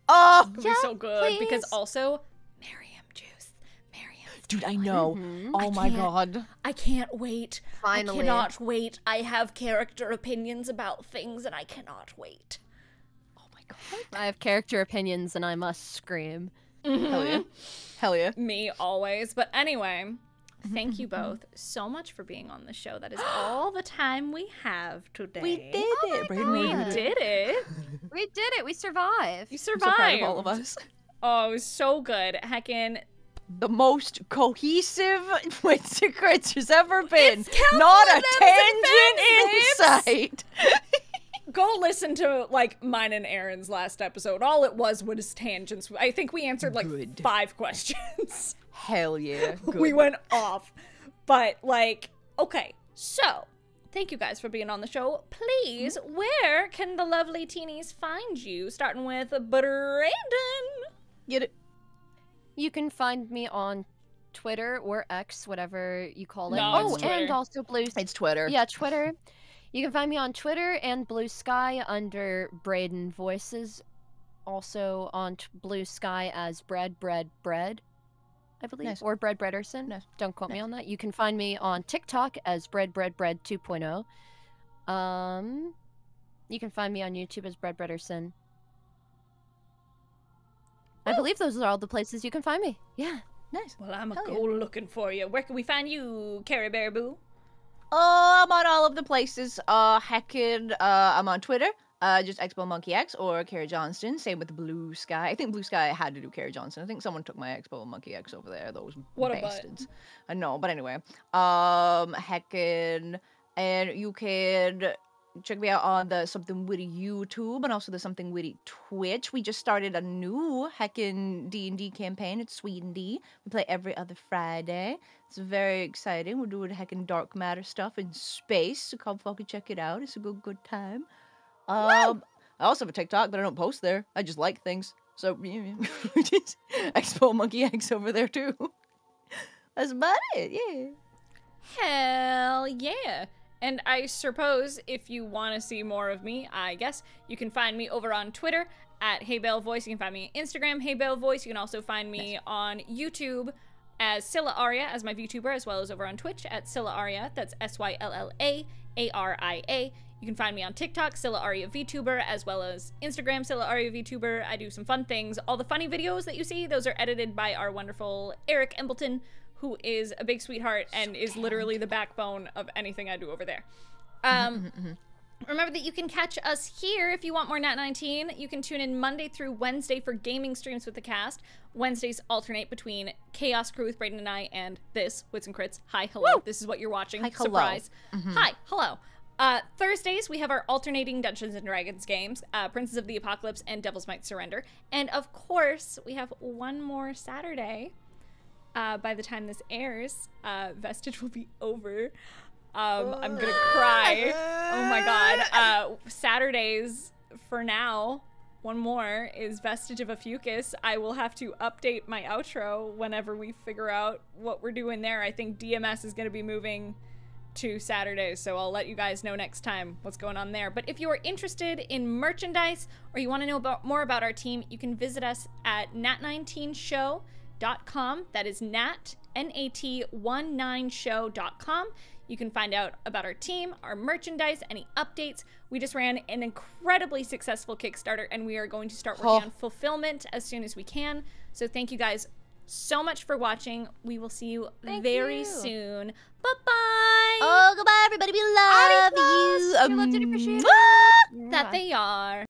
It'll be so good. Please. Because also, Miriam juice. Dude, I know. Oh my god. I can't wait. Finally. I cannot wait. I have character opinions about things and I cannot wait. Oh my god. I have character opinions and I must scream. Hell yeah. Hell yeah. Me always. But anyway, thank you both so much for being on the show. That is all the time we have today. We did it, Braden. We God. did it. We did it. We survived. You I'm so survived. proud of all of us. Oh, it was so good. Heckin'. The most cohesive Wits and Crits there's ever been. It's Council Not of a Them's and tangent in sight. Go listen to, like, mine and Aaron's last episode. All it was tangents. I think we answered, like, Good. 5 questions. Hell yeah. Good. We went off. But, like, okay. So, thank you guys for being on the show. Please, where can the lovely teenies find you? Starting with Braden. Get it? You can find me on Twitter or X, whatever you call it. No, Oh, it's Twitter. and also Blue. It's Twitter. Yeah, Twitter. You can find me on Twitter and Blue Sky under Braden Voices. Also on Blue Sky as Bread, I believe. Nice. Or Bread Brederson. Nice. Don't quote me on that. You can find me on TikTok as Bread 2.0. You can find me on YouTube as Bread Brederson. I believe those are all the places you can find me. Yeah. Nice. Well, I'm Hell a yeah. go looking for you. Where can we find you, Carrie Bear Boo? Oh, I'm on all of the places. Heckin', I'm on Twitter. Just Expo Monkey X or Carrie Johnston. Same with Blue Sky. I think Blue Sky had to do Carrie Johnston. I think someone took my Expo Monkey X over there. Those What a butt. bastards. I know, but anyway. Heckin', and you can check me out on the Something Witty YouTube and also the Something Witty Twitch. We just started a new heckin' D&D campaign. It's Sweden D. We play every other Friday. It's very exciting. We're doing heckin' dark matter stuff in space, so come fucking check it out. It's a good time. I also have a TikTok, but I don't post there. I just like things. So, yeah, just Expo Monkey X over there, too. That's about it, yeah. Hell yeah. And I suppose if you want to see more of me, I guess, you can find me over on Twitter at HeyBelleVoice. You can find me on Instagram, HeyBelleVoice. You can also find me on YouTube as Scylla Aria as my VTuber, as well as over on Twitch at Scylla Aria. That's SYLLAARIA. You can find me on TikTok, Scylla Aria VTuber, as well as Instagram, Scylla Aria VTuber. I do some fun things. All the funny videos that you see, those are edited by our wonderful Eric Embleton, who is a big sweetheart and is literally the backbone of anything I do over there. Remember that you can catch us here if you want more Nat 19. You can tune in Monday through Wednesday for gaming streams with the cast. Wednesdays alternate between Chaos Crew with Braden and I and this, Wits and Crits. Hi, hello. Woo! This is what you're watching. Hi, hello. Surprise. Hi, hello. Thursdays, we have our alternating Dungeons & Dragons games, Princes of the Apocalypse and Devil's Might Surrender. And of course, we have one more Saturday. By the time this airs, Vestige will be over. I'm gonna cry. Oh my god. Saturdays, for now, one more is Vestige of a Fucus. I will have to update my outro whenever we figure out what we're doing there. I think DMS is gonna be moving to Saturdays, so I'll let you guys know next time what's going on there. But if you are interested in merchandise or you want to know more about our team, you can visit us at nat19show.com. That is nat19show.com. You can find out about our team, our merchandise, any updates. We just ran an incredibly successful Kickstarter, and we are going to start working on fulfillment as soon as we can. So thank you guys so much for watching. We will see you very soon. Bye-bye. Oh, goodbye, everybody. We love you. We loved and appreciated. That they are.